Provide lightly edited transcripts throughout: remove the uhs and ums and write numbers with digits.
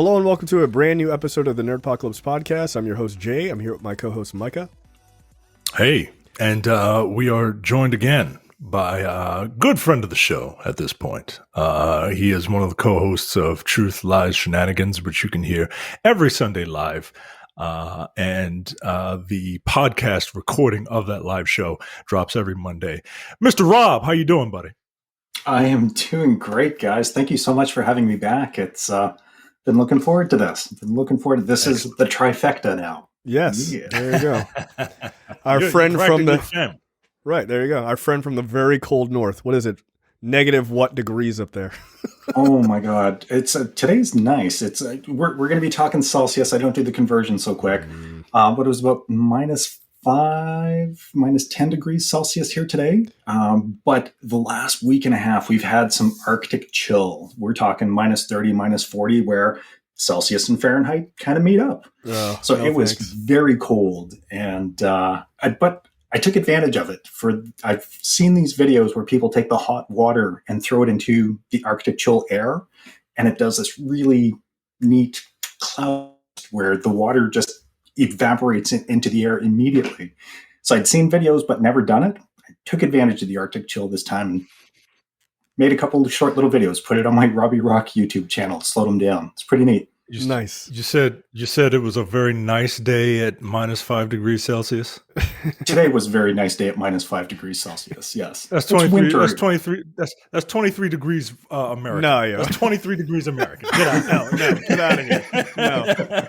Hello and welcome to a brand new episode of the Nerdpocalypse Podcast. I'm your host, Jay. I'm here with my co-host, Micah. Hey, and we are joined again by a good friend of the show at this point. He is one of the co-hosts of Truth, Lies, Shenanigans, which you can hear every Sunday live. And the podcast recording of that live show drops every Monday. Mr. Rob, how you doing, buddy? I am doing great, guys. Thank you so much for having me back. It's been looking forward to this. Been looking forward to this. Is the trifecta now. Yes, Yeah. there you go. Our friend from the right there you go. Our friend from the very cold north. What is it? Negative what degrees up there? Oh my God! It's today's nice. It's we're going to be talking Celsius. I don't do the conversion so quick, but it was about -5, -10 degrees Celsius here today. But the last week and a half, we've had some Arctic chill. We're talking -30, -40, where Celsius and Fahrenheit kind of meet up. So it was very cold, and but I took advantage of it. I've seen these videos where people take the hot water and throw it into the Arctic chill air, and it does this really neat cloud where the water just evaporates into the air immediately. So I'd seen videos but never done it. I took advantage of the Arctic chill this time and made a couple of short little videos, put it on my Robbie Rock YouTube channel, slowed them down. It's pretty neat. Nice. You said it was a very nice day at -5 degrees Celsius. Today was a very nice day at -5 degrees Celsius. Yes, That's 23. That's 23. That's 23 degrees American. No, yeah. That's 23 degrees American. Get out! No, get out of here! No,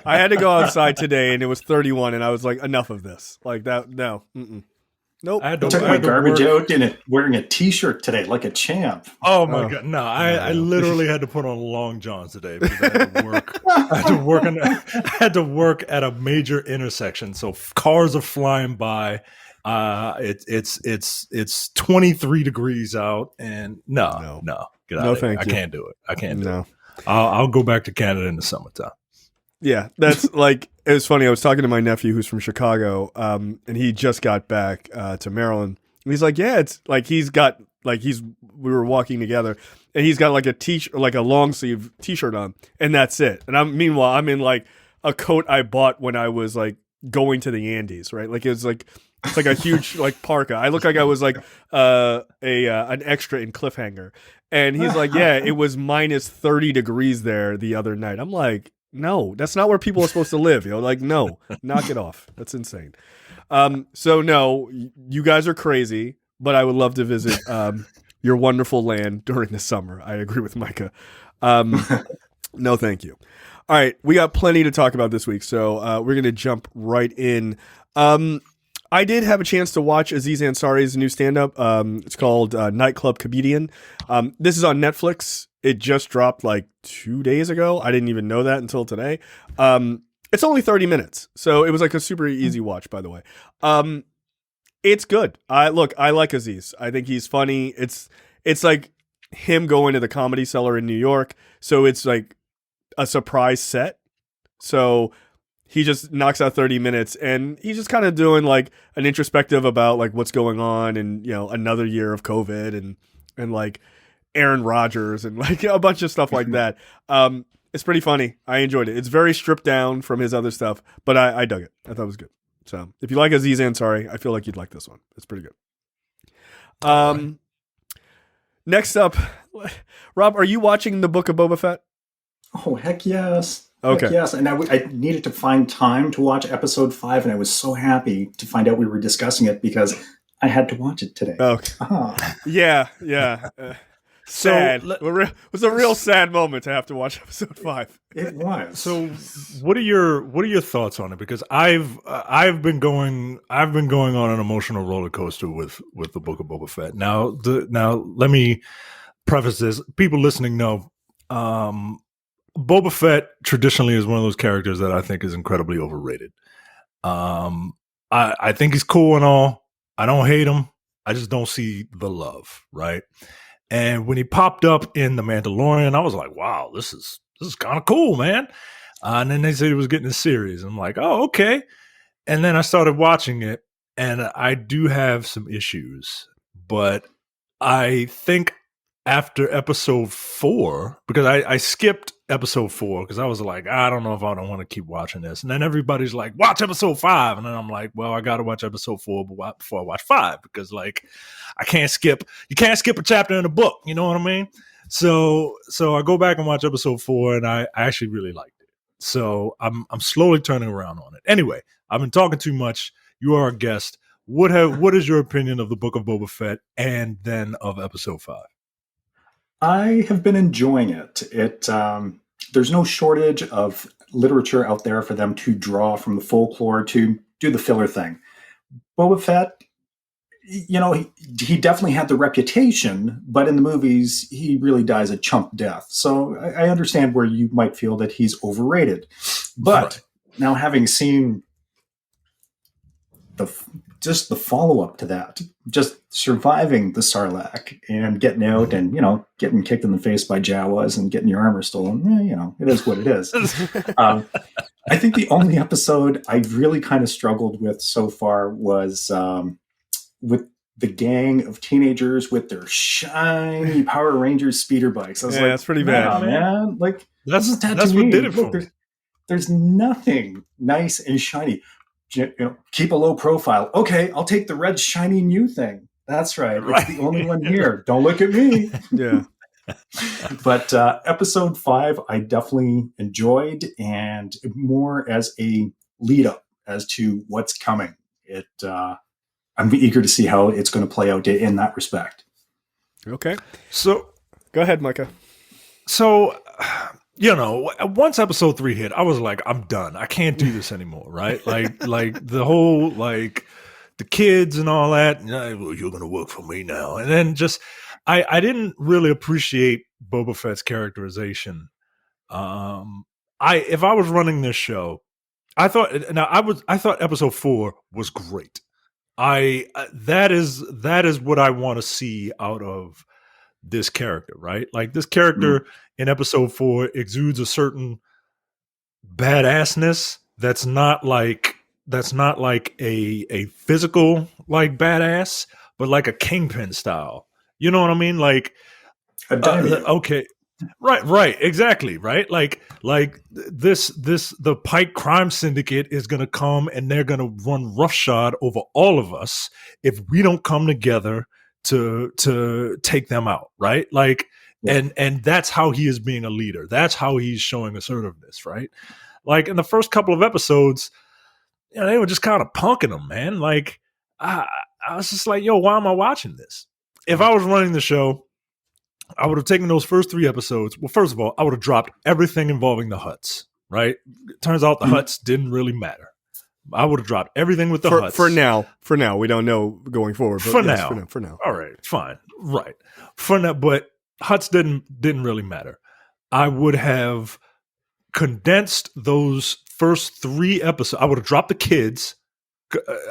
I had to go outside today, and it was 31, and I was like, enough of this. Like that. No. Nope. I took my garbage out and wearing a T-shirt today like a champ. Oh my God! No, I literally had to put on long johns today because I had to work. I had to work at a major intersection, so cars are flying by. It's 23 degrees out, and no, get out of here. I can't do it. I can't do it. I'll go back to Canada in the summertime. Yeah, that's like, it was funny. I was talking to my nephew who's from Chicago, and he just got back to Maryland. And he's like, yeah, it's like we were walking together, and he's got like a t-shirt, like a long sleeve t-shirt on, and that's it. And meanwhile, I'm in like a coat I bought when I was like going to the Andes, right? Like it's like a huge like parka. I look like I was like an extra in Cliffhanger. And he's like, yeah, it was -30 degrees there the other night. I'm like, no, that's not where people are supposed to live. Like, no, knock it off. That's insane. So no, you guys are crazy, but I would love to visit your wonderful land during the summer. I agree with Micah. No, thank you. All right, we got plenty to talk about this week, so we're going to jump right in. I did have a chance to watch Aziz Ansari's new stand-up. It's called Nightclub Comedian. This is on Netflix. It just dropped like 2 days ago. I didn't even know that until today. It's only 30 minutes, so it was like a super easy watch, by the way. It's good. I like Aziz. I think he's funny. It's like him going to the Comedy Cellar in New York, so it's like a surprise set. So he just knocks out 30 minutes, and he's just kind of doing like an introspective about like what's going on, and another year of COVID, and like Aaron Rodgers and like a bunch of stuff like that. It's pretty funny. I enjoyed it. It's very stripped down from his other stuff, but I dug it. I thought it was good. So if you like Aziz Ansari, I feel like you'd like this one. It's pretty good. Next up, Rob, are you watching the Book of Boba Fett? Oh, heck yes. Okay. Heck yes. And I needed to find time to watch episode 5, and I was so happy to find out we were discussing it because I had to watch it today. Okay. Yeah. Sad. It was a real sad moment to have to watch episode 5. It was. So, what are your thoughts on it? Because I've been going on an emotional roller coaster with the Book of Boba Fett. Now let me preface this. People listening know Boba Fett traditionally is one of those characters that I think is incredibly overrated. I think he's cool and all. I don't hate him. I just don't see the love, right? And when he popped up in The Mandalorian, I was like, wow, this is kind of cool, man. And then they said he was getting a series. I'm like, oh, okay. And then I started watching it, and I do have some issues. But I think after episode 4, because I skipped episode 4 because I was like, I don't know if I don't want to keep watching this. And then everybody's like, watch episode 5. And then I'm like, well, I got to watch episode 4 before I watch 5 because like you can't skip a chapter in a book. You know what I mean? So I go back and watch episode 4 and I actually really liked it. So I'm slowly turning around on it. Anyway, I've been talking too much. You are a guest. What is your opinion of the Book of Boba Fett and then of episode 5? I have been enjoying it. There's no shortage of literature out there for them to draw from the folklore to do the filler thing. Boba Fett, you know, he definitely had the reputation, but in the movies, he really dies a chump death. So I understand where you might feel that he's overrated. But now having seen the follow-up to that, just surviving the Sarlacc and getting out and, you know, getting kicked in the face by Jawas and getting your armor stolen, you know, it is what it is. I think the only episode I really kind of struggled with so far was with the gang of teenagers with their shiny Power Rangers speeder bikes. I was like, that's pretty bad, man. Like, that's what did it for me. There's nothing nice and shiny. You know, keep a low profile. Okay, I'll take the red shiny new thing. That's right. It's the only one here. Don't look at me. Yeah. But episode 5, I definitely enjoyed, and more as a lead up as to what's coming. I'm eager to see how it's going to play out in that respect. Okay. So go ahead, Micah. So, you know, once episode 3 hit, I was like, I'm done. I can't do this anymore, right? Like the whole, like, the kids and all that, well, you're going to work for me now. And then just, I didn't really appreciate Boba Fett's characterization. If I was running this show, I thought episode 4 was great. That is what I want to see out of this character, right? Like this character in episode 4 exudes a certain badassness that's not like a physical like badass, but like a Kingpin style. You know what I mean? Like okay. Right, exactly, right? Like the Pike crime syndicate is going to come and they're going to run roughshod over all of us if we don't come together to take them out, right? Like, and that's how he is being a leader. That's how he's showing assertiveness, right? Like in the first couple of episodes, you know, they were just kind of punking him, man. Like I was just like, yo, why am I watching this? If I was running the show, I would have taken those first 3 episodes. Well, first of all, I would have dropped everything involving the Hutts, right? Turns out the Hutts didn't really matter. I would have dropped everything with the Hutts. For now. We don't know going forward. But for now. All right, fine. Right. For now, but Hutts didn't really matter. I would have condensed those first 3 episodes. I would have dropped the kids.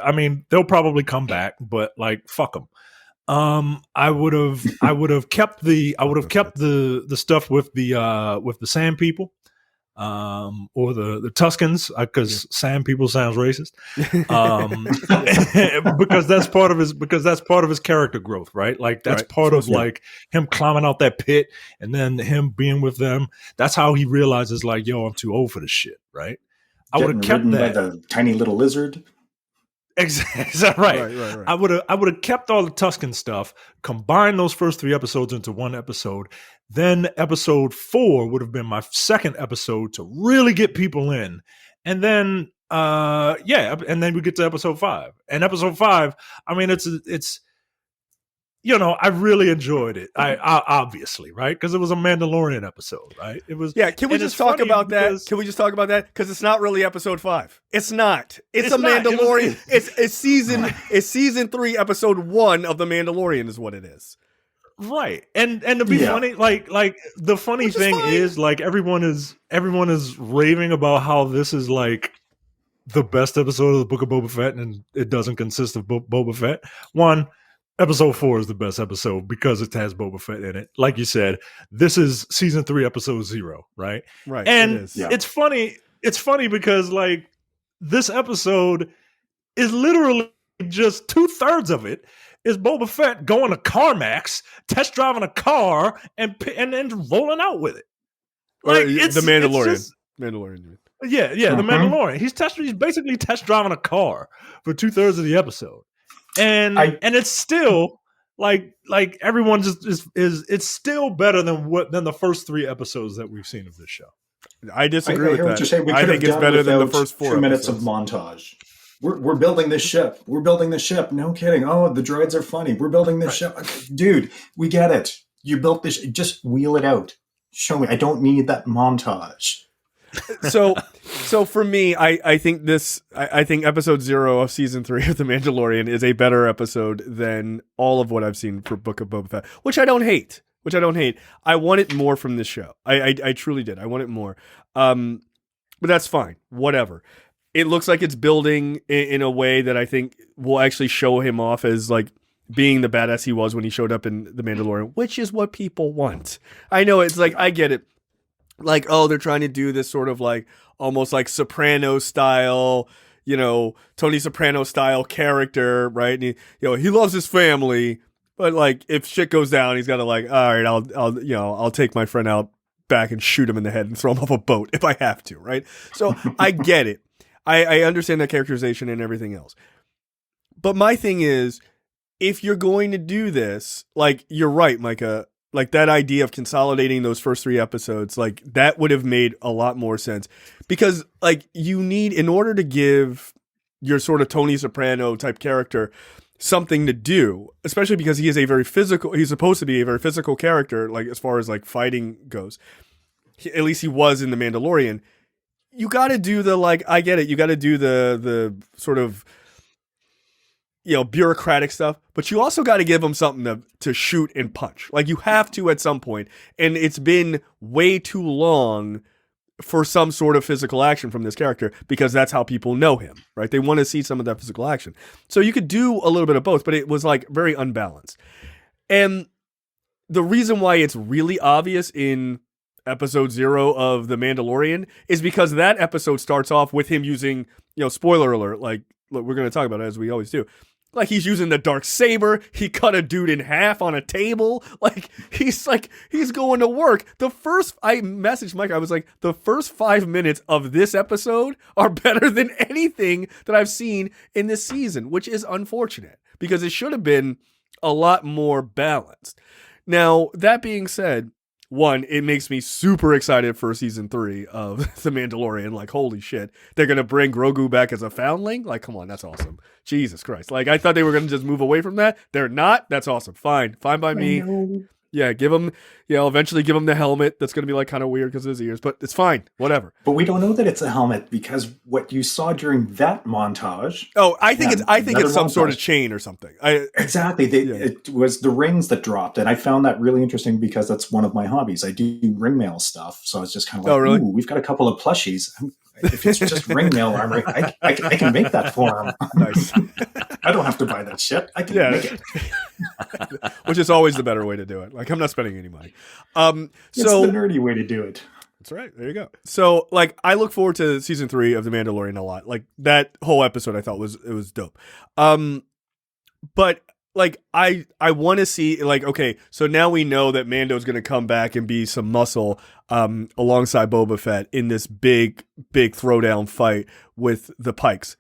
I mean, they'll probably come back, but like, fuck them. I would have kept the stuff with the Sand people, or the Tuscans, because Sand people sounds racist. Because that's part of his character growth, right? Like that's part of like him climbing out that pit and then him being with them. That's how he realizes like, yo, I'm too old for this shit, right? I would have kept that. By the tiny little lizard. Exactly. Right. I would have kept all the Tuscan stuff, combined those first 3 episodes into one episode. Then episode 4 would have been my second episode to really get people in. And then and then we get to episode 5. And episode 5, I mean, it's you know, I really enjoyed it. I obviously, right? Because it was a Mandalorian episode, right? It was. Yeah, can we just talk about that? Can we just talk about that? Because it's not really episode 5. It's not. It's a Mandalorian. It's season 3, episode 1 of the Mandalorian is what it is. Right. And to be funny, like the funny thing is like everyone is raving about how this is like the best episode of the Book of Boba Fett, and it doesn't consist of Boba Fett. One. Episode 4 is the best episode because it has Boba Fett in it. Like you said, this is season 3, episode 0, right? Right. And it's funny. It's funny because like this episode is literally just 2/3 of it is Boba Fett going to CarMax, test driving a car, and then rolling out with it. Or Like, the Mandalorian. it's just- Mandalorian. Yeah, the Mandalorian. He's basically test driving a car for 2/3 of the episode, and it's still like everyone just is it's still better than the first 3 episodes that we've seen of this show. I disagree with hear that. what you're saying. I think it's better than the first 4 2 minutes episodes. of montage. We're building this ship. We're building this ship. No kidding. Oh, the droids are funny. We're building this ship. Dude, we get it. You built this. Just wheel it out. Show me. I don't need that montage. So for me, I think episode 0 of season 3 of The Mandalorian is a better episode than all of what I've seen for Book of Boba Fett, which I don't hate. I wanted more from this show. I truly did. I wanted more. But that's fine. Whatever. It looks like it's building in a way that I think will actually show him off as like being the badass he was when he showed up in The Mandalorian, which is what people want. I know it's like, I get it. Like, oh, they're trying to do this sort of like almost like Soprano style, Tony Soprano style character, right? And he loves his family, but like if shit goes down, he's got to like, all right, I'll take my friend out back and shoot him in the head and throw him off a boat if I have to, right? So I get it. I understand that characterization and everything else. But my thing is, if you're going to do this, like you're right, Micah, like that idea of consolidating those first 3 episodes, like that would have made a lot more sense, because like you need, in order to give your sort of Tony Soprano type character something to do, especially because he's supposed to be a very physical character, like as far as like fighting goes, at least he was in The Mandalorian. You got to do the, like, I get it. You got to do the sort of, bureaucratic stuff, but you also got to give him something to shoot and punch. Like you have to at some point. And it's been way too long for some sort of physical action from this character, because that's how people know him, right? They want to see some of that physical action. So you could do a little bit of both, but it was like very unbalanced. And the reason why it's really obvious in episode 0 of The Mandalorian is because that episode starts off with him using, spoiler alert, like look, we're going to talk about it as we always do. Like he's using the dark saber. He cut a dude in half on a table. He's going to work. I messaged Mike. I was like, the first 5 minutes of this episode are better than anything that I've seen in this season, which is unfortunate because it should have been a lot more balanced. Now, that being said, one, it makes me super excited for season 3 of The Mandalorian. Like, holy shit. They're going to bring Grogu back as a foundling? Like, come on, that's awesome. Jesus Christ. Like, I thought they were going to just move away from that. They're not. That's awesome. Fine by me. Yeah, give him, eventually give him the helmet. That's going to be like kind of weird because of his ears, but it's fine. Whatever. But we don't know that it's a helmet, because what you saw during that montage. Oh, I think it's some sort of chain or something. Exactly. It was the rings that dropped. And I found that really interesting because that's one of my hobbies. I do ring mail stuff. So it's just kind of like, really? Ooh, we've got a couple of plushies. If it's just ring mail armor, I can make that for him. Nice. I don't have to buy that shit. I can make it. Which is always the better way to do it. Like, I'm not spending any money. It's the nerdy way to do it. That's right. There you go. So, like, I look forward to season 3 of The Mandalorian a lot. Like, that whole episode I thought was dope. But like, I want to see, like, okay, so now we know that Mando's going to come back and be some muscle alongside Boba Fett in this big throwdown fight with the Pikes.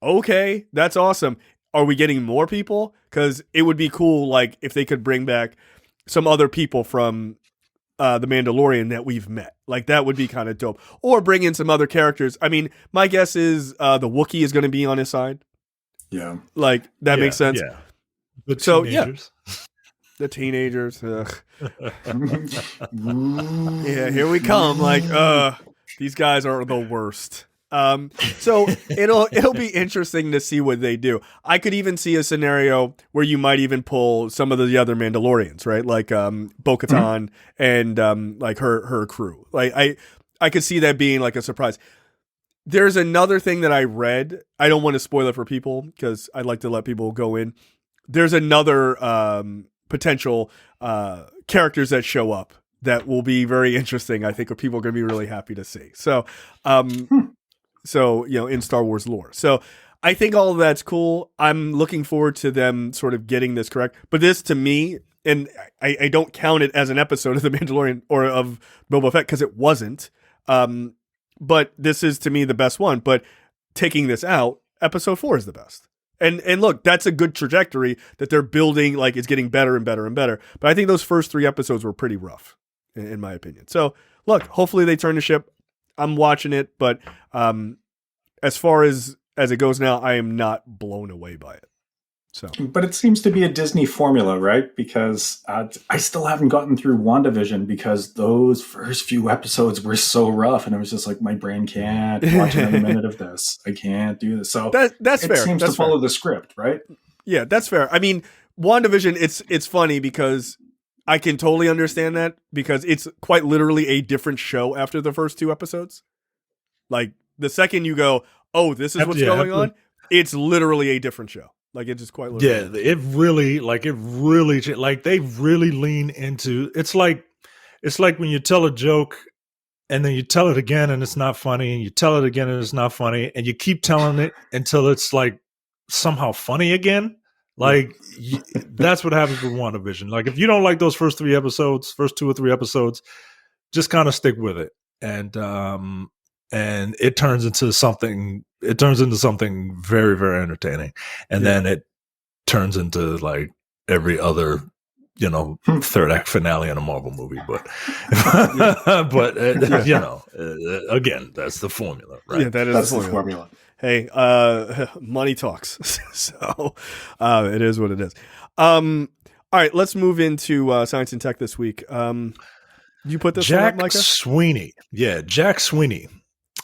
Okay, that's awesome. Are we getting more people? Because it would be cool, like, if they could bring back some other people from The Mandalorian that we've met. Like, that would be kind of dope. Or bring in some other characters. I mean, my guess is the Wookiee is going to be on his side. Yeah. Like, that makes sense. Yeah. The teenagers. The teenagers. Yeah, here we come. Like, these guys are the worst. So it'll be interesting to see what they do. I could even see a scenario where you might even pull some of the other Mandalorians, right? Like Bo-Katan and like her crew. Like I could see that being like a surprise. There's another thing that I read. I don't want to spoil it for people because I'd like to let people go in. There's another potential characters that show up that will be very interesting. I think people are going to be really happy to see. So, so, in Star Wars lore. So I think all of that's cool. I'm looking forward to them sort of getting this correct. But this, to me, and I don't count it as an episode of The Mandalorian or of Boba Fett because it wasn't. But this is, to me, the best one. But taking this out, episode 4 is the best. And look, that's a good trajectory that they're building, like it's getting better and better and better. But I think those first 3 episodes were pretty rough, in my opinion. So, look, hopefully they turn the ship. I'm watching it, but as far as it goes now, I am not blown away by it. So, but it seems to be a Disney formula, right? Because I still haven't gotten through WandaVision because those first few episodes were so rough, and it was just like my brain can't watch another minute of this. I can't do this. So that's fair. It seems to follow the script, right? Yeah, that's fair. I mean, WandaVision, it's funny because I can totally understand that because it's quite literally a different show after the first 2 episodes. Like the second you go, oh, this is what's going on, it's literally a different show. Like it just quite literally. Yeah, they really lean into. It's like when you tell a joke and then you tell it again and it's not funny, and you tell it again and it's not funny, and you keep telling it until it's like somehow funny again. Like that's what happens with WandaVision. Like if you don't like those first 2 or 3 episodes, just kind of stick with it, and it turns into something. It turns into something very, very entertaining, and then it turns into like every other, third act finale in a Marvel movie. But, again, that's the formula, right? Yeah, that's the formula. Hey, money talks, so it is what it is. All right, let's move into science and tech this week. You put this Jack one up, Micah? Sweeney. Yeah, Jack Sweeney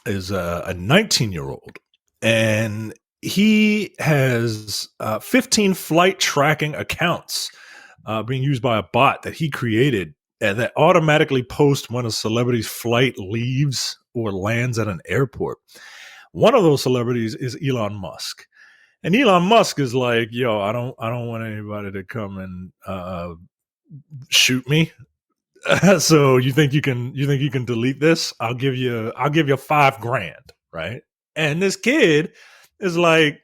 is a 19-year-old. And he has 15 flight tracking accounts being used by a bot that he created that automatically posts when a celebrity's flight leaves or lands at an airport. One of those celebrities is Elon Musk. And Elon Musk is like, yo, I don't want anybody to come and shoot me. So you think you can delete this? I'll give you $5,000, right? And this kid is like,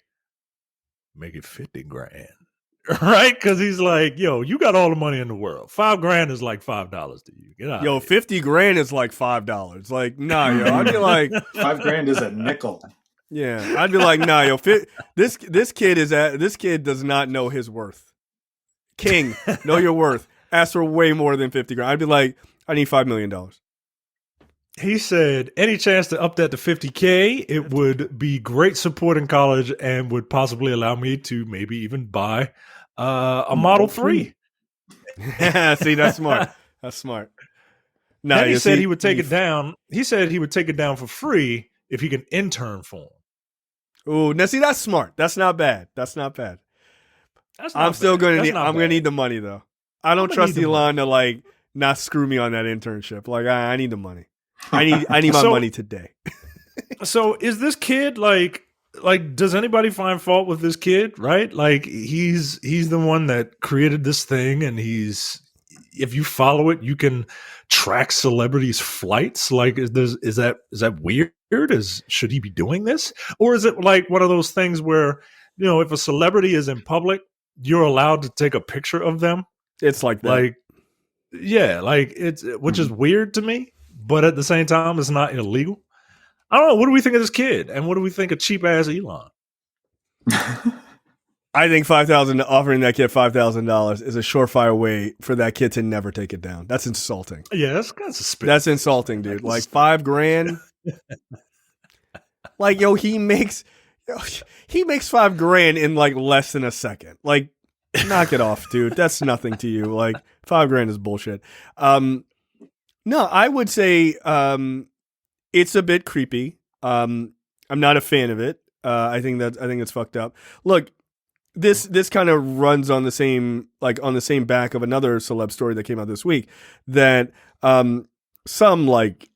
make it $50,000, right? Because he's like, yo, you got all the money in the world. $5,000 is like $5 to you. Get out. Yo, $50,000 is like $5. Like, nah, yo, I'd be like, $5,000 is a nickel. Yeah, I'd be like, nah, yo, this kid does not know his worth. King, know your worth. Ask for way more than $50,000. I'd be like, I need $5 million. He said, any chance to up that to $50,000, it would be great support in college and would possibly allow me to maybe even buy a Model 3. See, that's smart. That's smart. Now he said he would take it down. He said he would take it down for free if he can intern for him. Ooh, now see, that's smart. That's not bad. I'm still going to need. I'm going to need the money though. I don't trust Elon to like not screw me on that internship. Like I need the money. I need my money today. So is this kid like does anybody find fault with this kid? Right? Like he's the one that created this thing, and if you follow it, you can track celebrities' flights. Like is that weird? Should he be doing this, or is it like one of those things where if a celebrity is in public, you're allowed to take a picture of them? It's like that. Like yeah, like it's which is weird to me. But at the same time, it's not illegal. I don't know. What do we think of this kid? And what do we think of cheap ass Elon? I think offering that kid $5,000 is a surefire way for that kid to never take it down. That's insulting. Yeah, that's kind of suspicious. That's insulting, dude. Like $5,000. Like he makes $5,000 in like less than a second. Like, knock it off, dude. That's nothing to you. Like $5,000 is bullshit. No, I would say it's a bit creepy. I'm not a fan of it. I think it's fucked up. Look, this kind of runs on the same back of another celeb story that came out this week that some like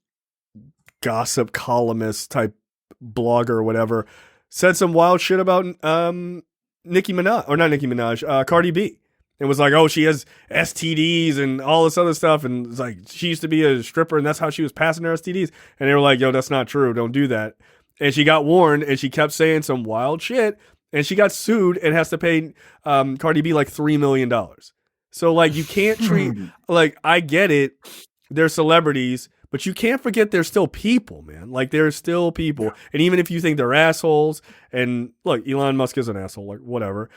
gossip columnist type blogger or whatever said some wild shit about Nicki Minaj, or not Nicki Minaj, Cardi B. It was like, oh, she has STDs and all this other stuff. And it's like, she used to be a stripper and that's how she was passing her STDs. And they were like, yo, that's not true. Don't do that. And she got warned, and she kept saying some wild shit, and she got sued and has to pay Cardi B like $3 million. So, like, you can't treat, like, I get it, they're celebrities, but you can't forget they're still people, man. Like, they're still people. And even if you think they're assholes, and look, Elon Musk is an asshole, like, whatever.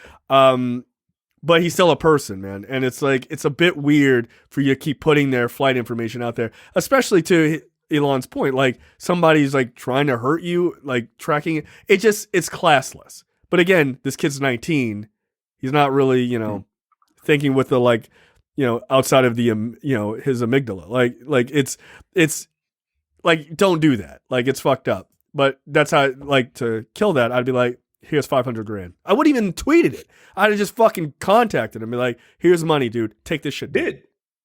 But he's still a person, man. And it's like, it's a bit weird for you to keep putting their flight information out there, especially to Elon's point. Like, somebody's like trying to hurt you, like tracking it. It's classless. But again, this kid's 19. He's not really, you know, thinking with the, like, you know, outside of the, you know, his amygdala. Like it's like, don't do that. Like, it's fucked up. But that's how, like, to kill that, I'd be like, here's $500,000. I wouldn't even tweeted it. I'd have just fucking contacted him and be like, here's money, dude. Take this shit.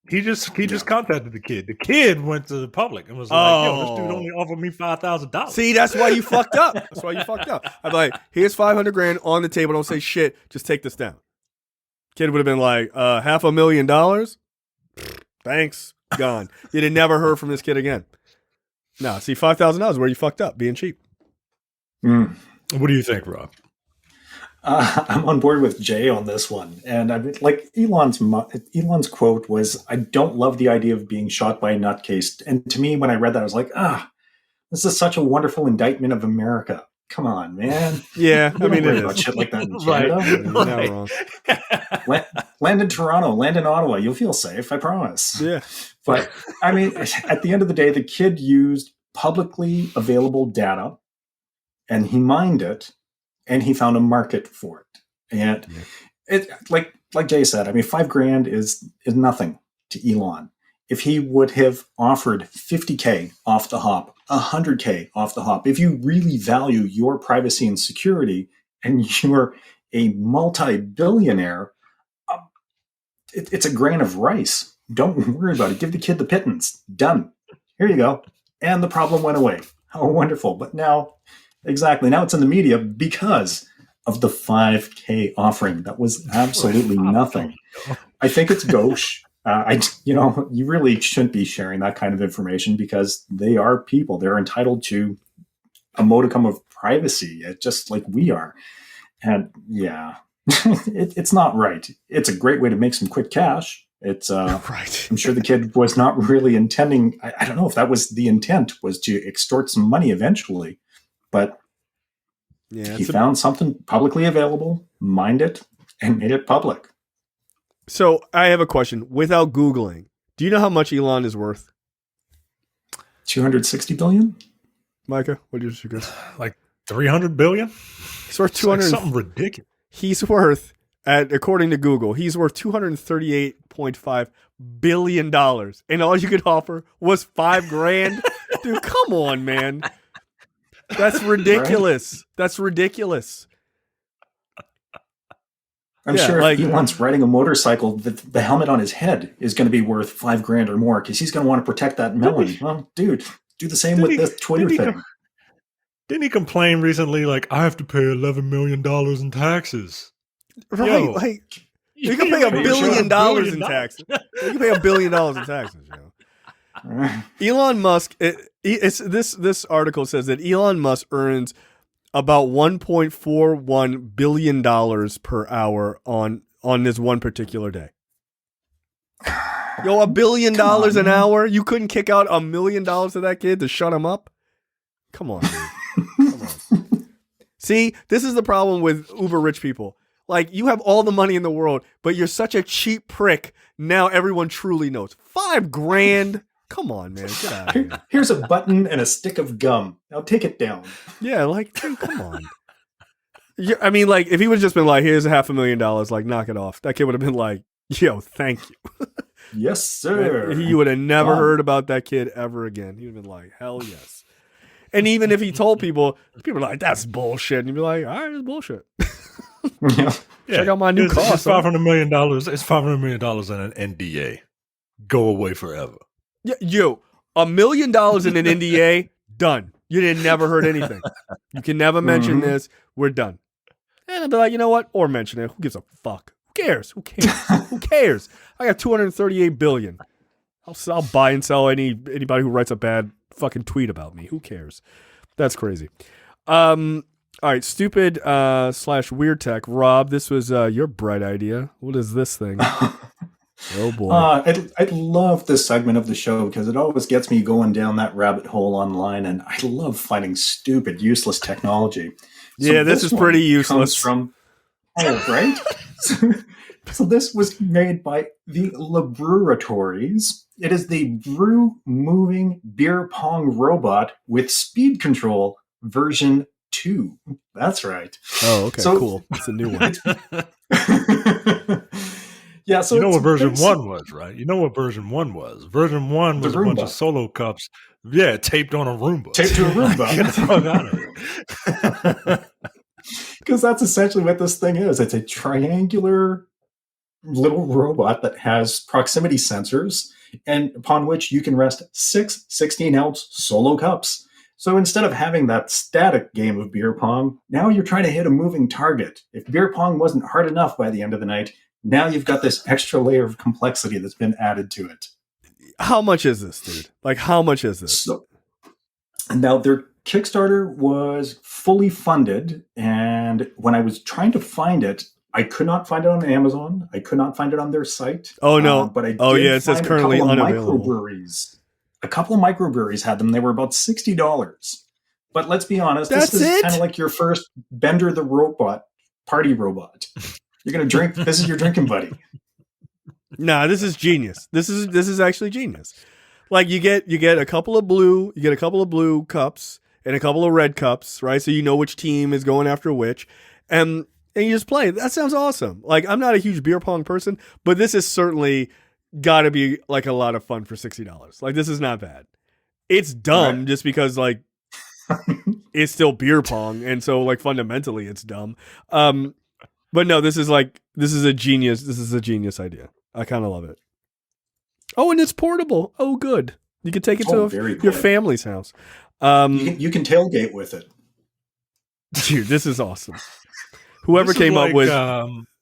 He just contacted the kid. The kid went to the public and was like, yo, this dude only offered me $5,000. See, that's why you fucked up. That's why you fucked up. I'd be like, here's $500,000 on the table. Don't say shit. Just take this down. Kid would have been like, $500,000? Thanks. Gone. You'd have never heard from this kid again. No, see, $5,000 where you fucked up, being cheap. What do you think, Rob? I'm on board with Jay on this one. And I mean, like, Elon's quote was, I don't love the idea of being shot by a nutcase. And to me, when I read that, I was like, this is such a wonderful indictment of America. Come on, man. Yeah, I mean, it is. Shit like that in Canada. Right. Land in Toronto, land in Ottawa. You'll feel safe, I promise. Yeah. But, I mean, at the end of the day, the kid used publicly available data, and he mined it, and he found a market for it. And it, like Jay said, I mean, $5,000 is nothing to Elon. If he would have offered $50,000 off the hop, $100,000 off the hop, if you really value your privacy and security, and you're a multi-billionaire, it's a grain of rice. Don't worry about it. Give the kid the pittance. Done. Here you go. And the problem went away. How wonderful. But now, exactly, now it's in the media because of the $5,000 offering. That was absolutely nothing. I think it's gauche. You really shouldn't be sharing that kind of information because they are people. They're entitled to a modicum of privacy, just like we are. And yeah, it's not right. It's a great way to make some quick cash. It's right. I'm sure the kid was not really intending. I don't know if that was the intent, was to extort some money eventually, but he found something publicly available, mined it, and made it public. So I have a question. Without Googling, do you know how much Elon is worth? $260 billion? Micah, what do you guess? Like $300 billion? He's worth 200. Like something ridiculous. He's worth, according to Google, he's worth $238.5 billion. And all you could offer was $5,000? Dude, come on, man. That's ridiculous. Right? That's ridiculous. I'm sure if Elon's riding a motorcycle, the helmet on his head is going to be worth $5,000 or more because he's going to want to protect that melon. Well, dude, do the same with this Twitter thing. Didn't he complain recently, like, I have to pay $11 million in taxes? Right, Yo, like, you can pay $1 billion in taxes. You can pay $1 billion in taxes, Elon Musk, this article says that Elon Musk earns about $1.41 billion per hour on this one particular day. Yo, $1 billion an hour? You couldn't kick out $1 million to that kid to shut him up? Come on, dude. Come on. See, this is the problem with uber rich people. Like, you have all the money in the world, but you're such a cheap prick. Now everyone truly knows. $5,000? Come on, man. Get out of here. Here's a button and a stick of gum. Now take it down. Yeah, like, dude, come on. I mean, like, if he would have just been like, here's $500,000, like, knock it off. That kid would have been like, yo, thank you. Yes, sir. He would have never heard about that kid ever again. He would have been like, hell yes. And even if he told people are like, that's bullshit. And he'd be like, all right, it's bullshit. Check out my new car. It's $500 million. It's $500 million in an NDA. Go away forever. Yeah, yo, $1 million in an NDA, done. You didn't never heard anything. You can never mention this. We're done. And I'd be like, you know what? Or mention it. Who gives a fuck? Who cares? Who cares? Who cares? I got $238 billion. I'll buy and sell anybody who writes a bad fucking tweet about me. Who cares? That's crazy. All right, stupid / weird tech. Rob, this was your bright idea. What is this thing? Oh boy. I love this segment of the show because it always gets me going down that rabbit hole online, and I love finding stupid, useless technology. So yeah, this is pretty useless. Right? So this was made by the Laboratories. It is the brew-moving beer pong robot with speed control version 2. That's right. Oh, okay, so, cool. It's a new one. Yeah, so you know what version 1 was, right? You know what version 1 was. Version 1 was a bunch of solo cups. Yeah, taped on a Roomba. Taped to a Roomba. Get the fuck out of here. Because that's essentially what this thing is. It's a triangular little robot that has proximity sensors, and upon which you can rest 6 16-ounce solo cups. So instead of having that static game of beer pong, now you're trying to hit a moving target. If beer pong wasn't hard enough by the end of the night, now you've got this extra layer of complexity that's been added to it. How much is this, dude? Like, how much is this? So, now, their Kickstarter was fully funded, and when I was trying to find it, I could not find it on Amazon. I could not find it on their site. Oh, no. But I did it says currently unavailable. A couple of microbreweries had them. They were about $60. But let's be honest, this is kind of like your first Bender the Robot party robot. You're going to drink. This is your drinking buddy. Nah, this is genius. This is actually genius. Like you get a couple of blue cups and a couple of red cups, right? So you know which team is going after which, and you just play. That sounds awesome. Like I'm not a huge beer pong person, but this is certainly got to be like a lot of fun for $60. Like this is not bad. It's dumb just because like it's still beer pong, and so like fundamentally it's dumb. But no, this is a genius idea. I kind of love it. Oh, and it's portable. Oh, good. You can take it to your family's house. You can tailgate with it. Dude, this is awesome. Whoever came up with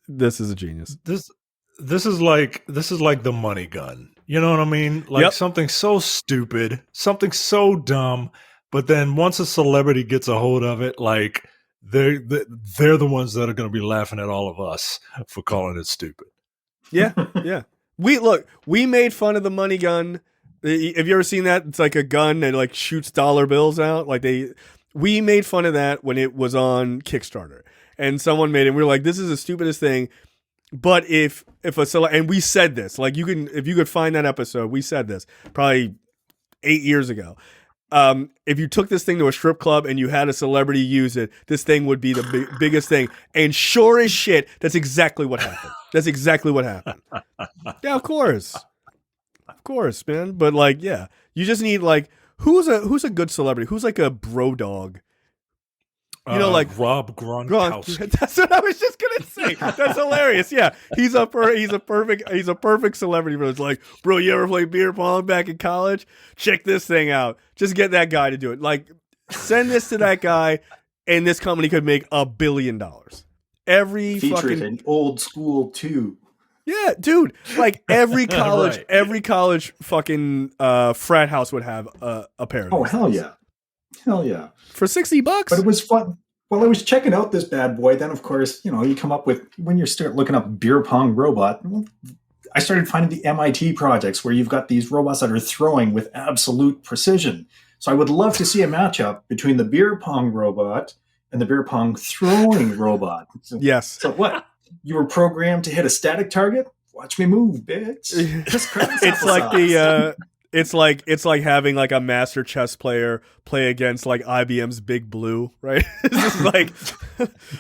this is a genius. This is like the money gun. You know what I mean? Like something so stupid, something so dumb, but then once a celebrity gets a hold of it, like they're the ones that are going to be laughing at all of us for calling it stupid. Yeah, yeah. We made fun of the money gun. Have you ever seen that? It's like a gun that like shoots dollar bills out. Like we made fun of that when it was on Kickstarter, and someone made it. And we were like, "This is the stupidest thing." But if and we said this, like if you could find that episode, we said this probably 8 years ago. If you took this thing to a strip club and you had a celebrity use it, this thing would be the biggest thing. And sure as shit, that's exactly what happened. That's exactly what happened. Yeah, of course, man. But like, yeah, you just need like who's a good celebrity? Who's like a bro dog? You know, like Rob Gronkowski. That's what I was just gonna say. That's hilarious. Yeah, he's a perfect celebrity. Bro, it's like, bro, you ever play beer pong back in college? Check this thing out. Just get that guy to do it. Like, send this to that guy, and this company could make $1 billion. Featured in old school too. Yeah, dude. Like every college, every college fucking frat house would have a pair of these. Hell yeah. For $60. But it was fun. Well, I was checking out this bad boy. Then, of course, you come up with, when you start looking up beer pong robot, I started finding the MIT projects where you've got these robots that are throwing with absolute precision. So I would love to see a matchup between the beer pong robot and the beer pong throwing robot. Yes. So what? You were programmed to hit a static target? Watch me move, bitch. It's like having like a master chess player play against like IBM's Big Blue, right? It's just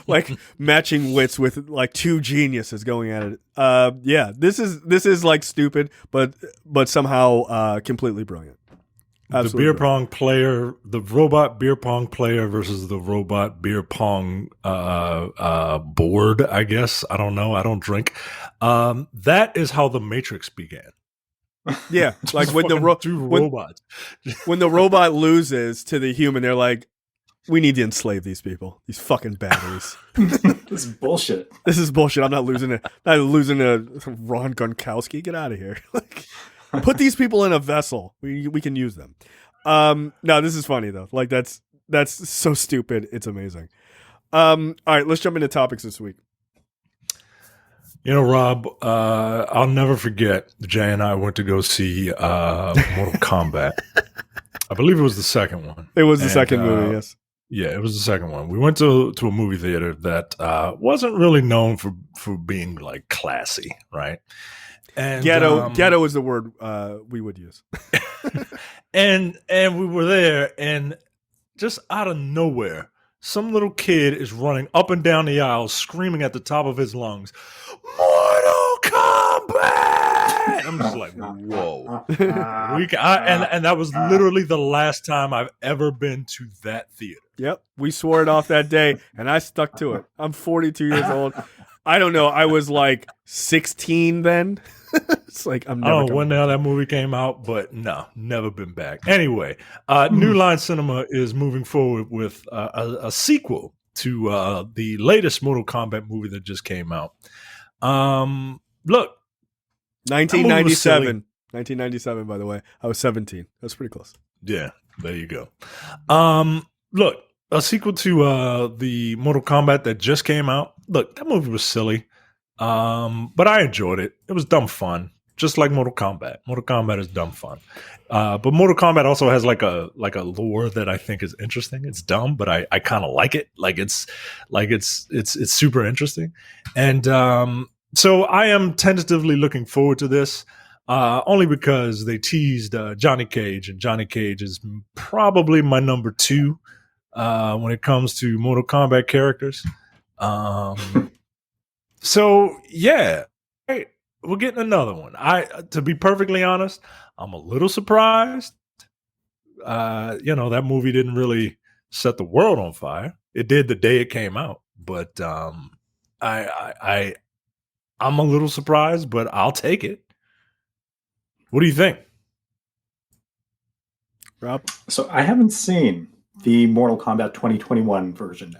like matching wits with like two geniuses going at it. Yeah, this is like stupid, but somehow completely brilliant. Absolutely the robot beer pong player versus the robot beer pong board. I guess I don't know. I don't drink. That is how the Matrix began. Yeah, like when the robots. When the robot loses to the human, they're like, "We need to enslave these people, these fucking batteries." This is bullshit. I'm not losing to Ron Gronkowski. Get out of here. Like, put these people in a vessel. We can use them. No, this is funny though. Like that's That's so stupid. It's amazing. All right, let's jump into topics this week. You know, Rob, I'll never forget. Jay and I went to go see Mortal Kombat. I believe it was the second one. It was the second movie, yes. Yeah, it was the second one. We went to a movie theater that wasn't really known for being like classy, right? And ghetto is the word we would use. and we were there, and just out of nowhere, some little kid is running up and down the aisle, screaming at the top of his lungs, "Mortal Kombat!" I'm just like, whoa. And that was literally the last time I've ever been to that theater. Yep, we swore it off that day, and I stuck to it. I'm 42 years old. I don't know. I was like 16 then. It's like I'm never. I don't know when the hell that movie came out, but no, never been back. Anyway, New Line Cinema is moving forward with a sequel to the latest Mortal Kombat movie that just came out. Look, 1997. 1997, by the way. I was 17. That's pretty close. Yeah, there you go. Look, a sequel to the Mortal Kombat that just came out. Look, that movie was silly, but I enjoyed it. It was dumb fun, just like Mortal Kombat. Mortal Kombat is dumb fun, but Mortal Kombat also has like a lore that I think is interesting. It's dumb, but I kind of like it. It's super interesting, and so I am tentatively looking forward to this. Only because they teased Johnny Cage, and Johnny Cage is probably my number 2 when it comes to Mortal Kombat characters. So yeah, hey, we're getting another one. To be perfectly honest, I'm a little surprised. That movie didn't really set the world on fire. It did the day it came out, but I'm a little surprised, but I'll take it. What do you think, Rob? So I haven't seen the Mortal Kombat 2021 version,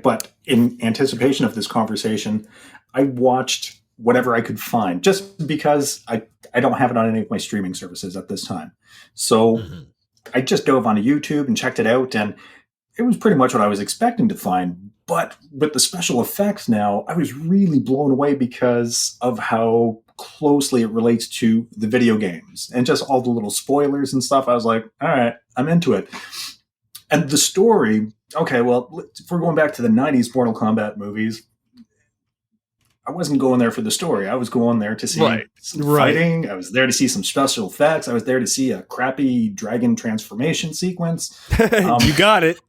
but in anticipation of this conversation, I watched whatever I could find, just because I don't have it on any of my streaming services at this time. So I just dove onto YouTube and checked it out, and it was pretty much what I was expecting to find. But with the special effects now, I was really blown away because of how closely it relates to the video games and just all the little spoilers and stuff. I was like, all right, I'm into it. And the story, okay, well, if we're going back to the 90s Mortal Kombat movies, I wasn't going there for the story. I was going there to see some fighting. I was there to see some special effects. I was there to see a crappy dragon transformation sequence. You got it.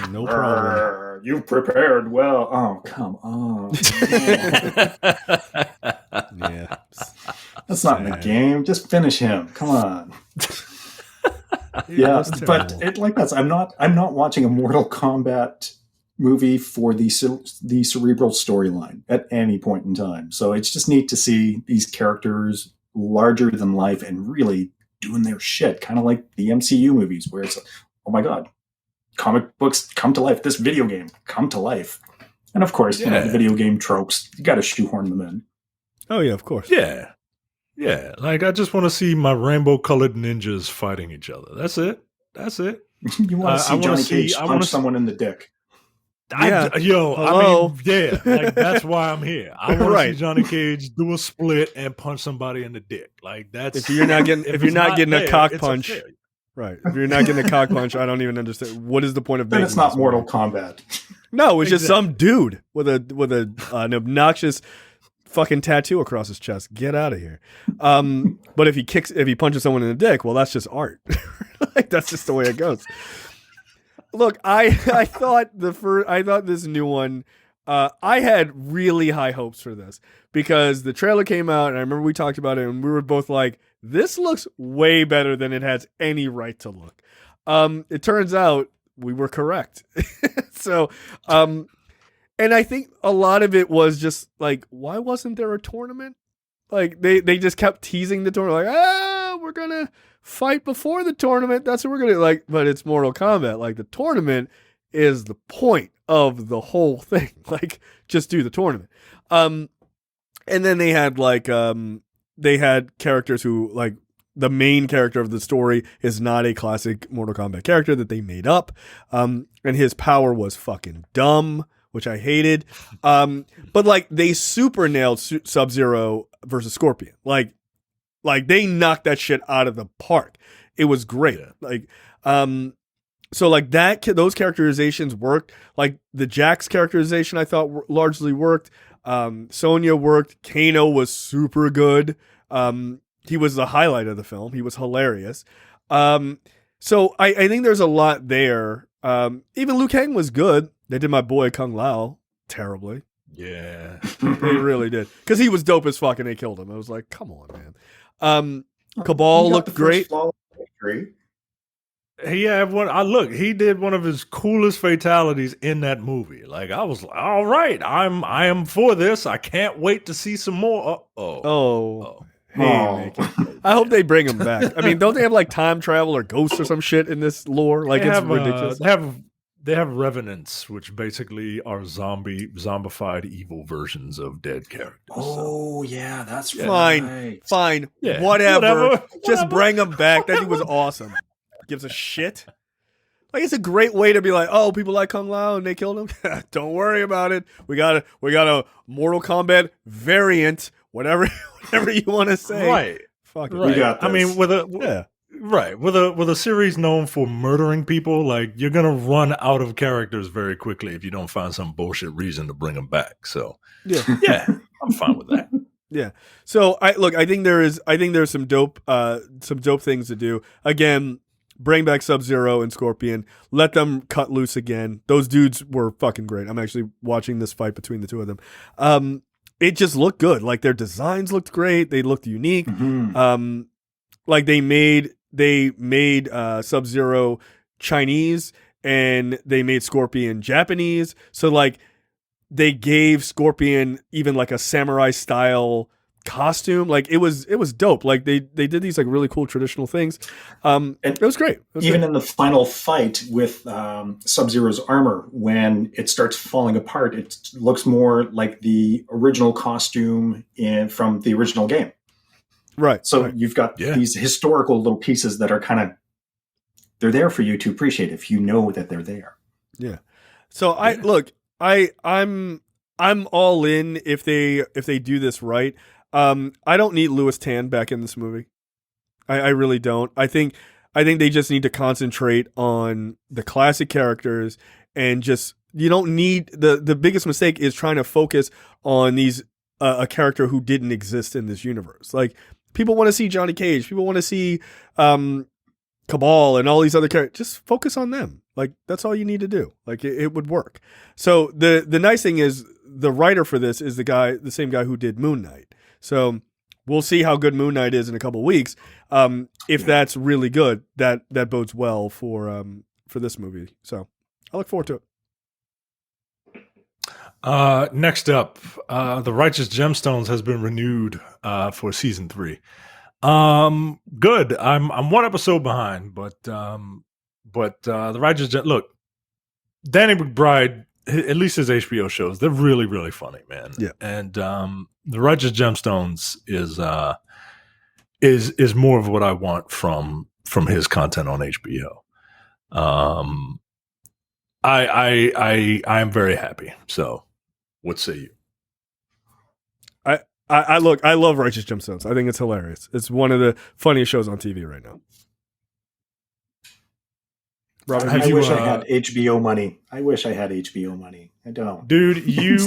No problem. You've prepared well. Oh, come on. Yeah. That's not in the game. Just finish him. Come on. Yeah, but I'm not watching a Mortal Kombat movie for the cerebral storyline at any point in time. So it's just neat to see these characters larger than life and really doing their shit, kind of like the MCU movies where it's, oh my God, comic books come to life. This video game come to life. And of course, the video game tropes, you got to shoehorn them in. Oh yeah, of course. Yeah. Yeah. Like I just want to see my rainbow colored ninjas fighting each other. That's it. You want to see Johnny Cage punch someone in the dick. Yeah. I mean, like that's why I'm here. I want to see Johnny Cage do a split and punch somebody in the dick. Like that's if you're not getting a cock punch. Right. If you're not getting a cock punch, I don't even understand. What is the point of then making it's not Mortal Kombat. No, it's just some dude with an obnoxious fucking tattoo across his chest. Get out of here. But if he punches someone in the dick, well, that's just art. Like that's just the way it goes. Look, I thought this new one, I had really high hopes for this because the trailer came out and I remember we talked about it and we were both like, this looks way better than it has any right to look. It turns out we were correct. So, and I think a lot of it was just like, why wasn't there a tournament? Like they just kept teasing the tournament, like, we're gonna fight before the tournament. That's what we're gonna like. But it's Mortal Kombat. Like the tournament is the point of the whole thing. Like just do the tournament. And then they had like they had characters who like the main character of the story is not a classic Mortal Kombat character that they made up. And his power was fucking dumb, which I hated. But like they super nailed Sub-Zero versus Scorpion. Like they knocked that shit out of the park. It was great. Like, so like those characterizations worked. Like the Jax characterization, I thought largely worked. Sonya worked. Kano was super good. He was the highlight of the film. He was hilarious. So I think there's a lot there. Even Liu Kang was good. They did my boy Kung Lao terribly. Yeah. They really did. Because he was dope as fuck and they killed him. I was like, come on, man. Cabal looked great. He did one of his coolest fatalities in that movie. Like I was like, all right, I am for this. I can't wait to see some more. I hope they bring him back. I mean, don't they have like time travel or ghosts or some shit in this lore? Like it's ridiculous. They have revenants, which basically are zombified evil versions of dead characters. Oh, yeah, that's right. Fine. Yeah. Whatever. Just bring him back. That dude was awesome. Gives a shit. Like it's a great way to be like, oh, people like Kung Lao and they killed him. Don't worry about it. We got a Mortal Kombat variant. Whatever you want to say. Right. Fuck it. Right. We got this. I mean, with a series known for murdering people, like you're gonna run out of characters very quickly if you don't find some bullshit reason to bring them back. So yeah, I'm fine with that. Yeah. So I think there's some dope things to do. Again, bring back Sub-Zero and Scorpion. Let them cut loose again. Those dudes were fucking great. I'm actually watching this fight between the two of them. It just looked good. Like their designs looked great. They looked unique. Mm-hmm. Like they made Sub-Zero Chinese and they made Scorpion Japanese. So like they gave Scorpion even like a samurai style costume. Like it was dope. Like they did these like really cool traditional things. It was great. In the final fight with Sub-Zero's armor, when it starts falling apart, it looks more like the original costume from the original game. Right. So you've got these historical little pieces that are they're there for you to appreciate if you know that they're there. Yeah. So I'm all in if they do this right. I don't need Louis Tan back in this movie. I really don't. I think they just need to concentrate on the classic characters and just you don't need the biggest mistake is trying to focus on these a character who didn't exist in this universe. Like people want to see Johnny Cage, people want to see Cabal and all these other characters. Just focus on them. Like that's all you need to do. Like it would work. So the nice thing is the writer for this is the same guy who did Moon Knight. So we'll see how good Moon Knight is in a couple of weeks. If that's really good, that bodes well for this movie. So I look forward to it. Next up, The Righteous Gemstones has been renewed for season 3. Good. I'm one episode behind, but The Righteous look, Danny McBride, at least his HBO shows, they're really, really funny, man. Yeah. And The Righteous Gemstones is more of what I want from his content on HBO. I am very happy. So, what say you? I love Righteous Gemstones. I think it's hilarious. It's one of the funniest shows on TV right now. Robert, I wish I had HBO money. I don't. Dude, you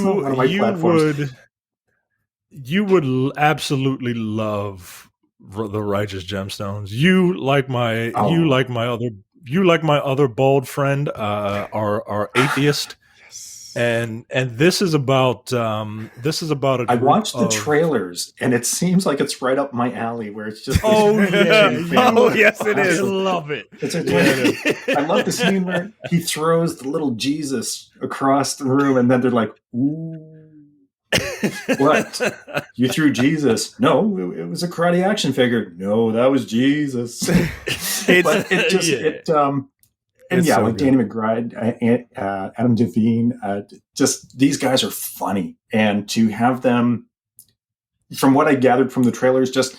would absolutely love The Righteous Gemstones. You like my other bald friend, our atheist. And this is about I watched the trailers and it seems like it's right up my alley where it's just yes it is. I love it. I love the scene where he throws the little Jesus across the room and then they're like, ooh, what? You threw Jesus? No, it was a karate action figure. No, that was Jesus. But it just and yeah, like Danny McBride, Adam Devine, just these guys are funny. And to have them, from what I gathered from the trailers, just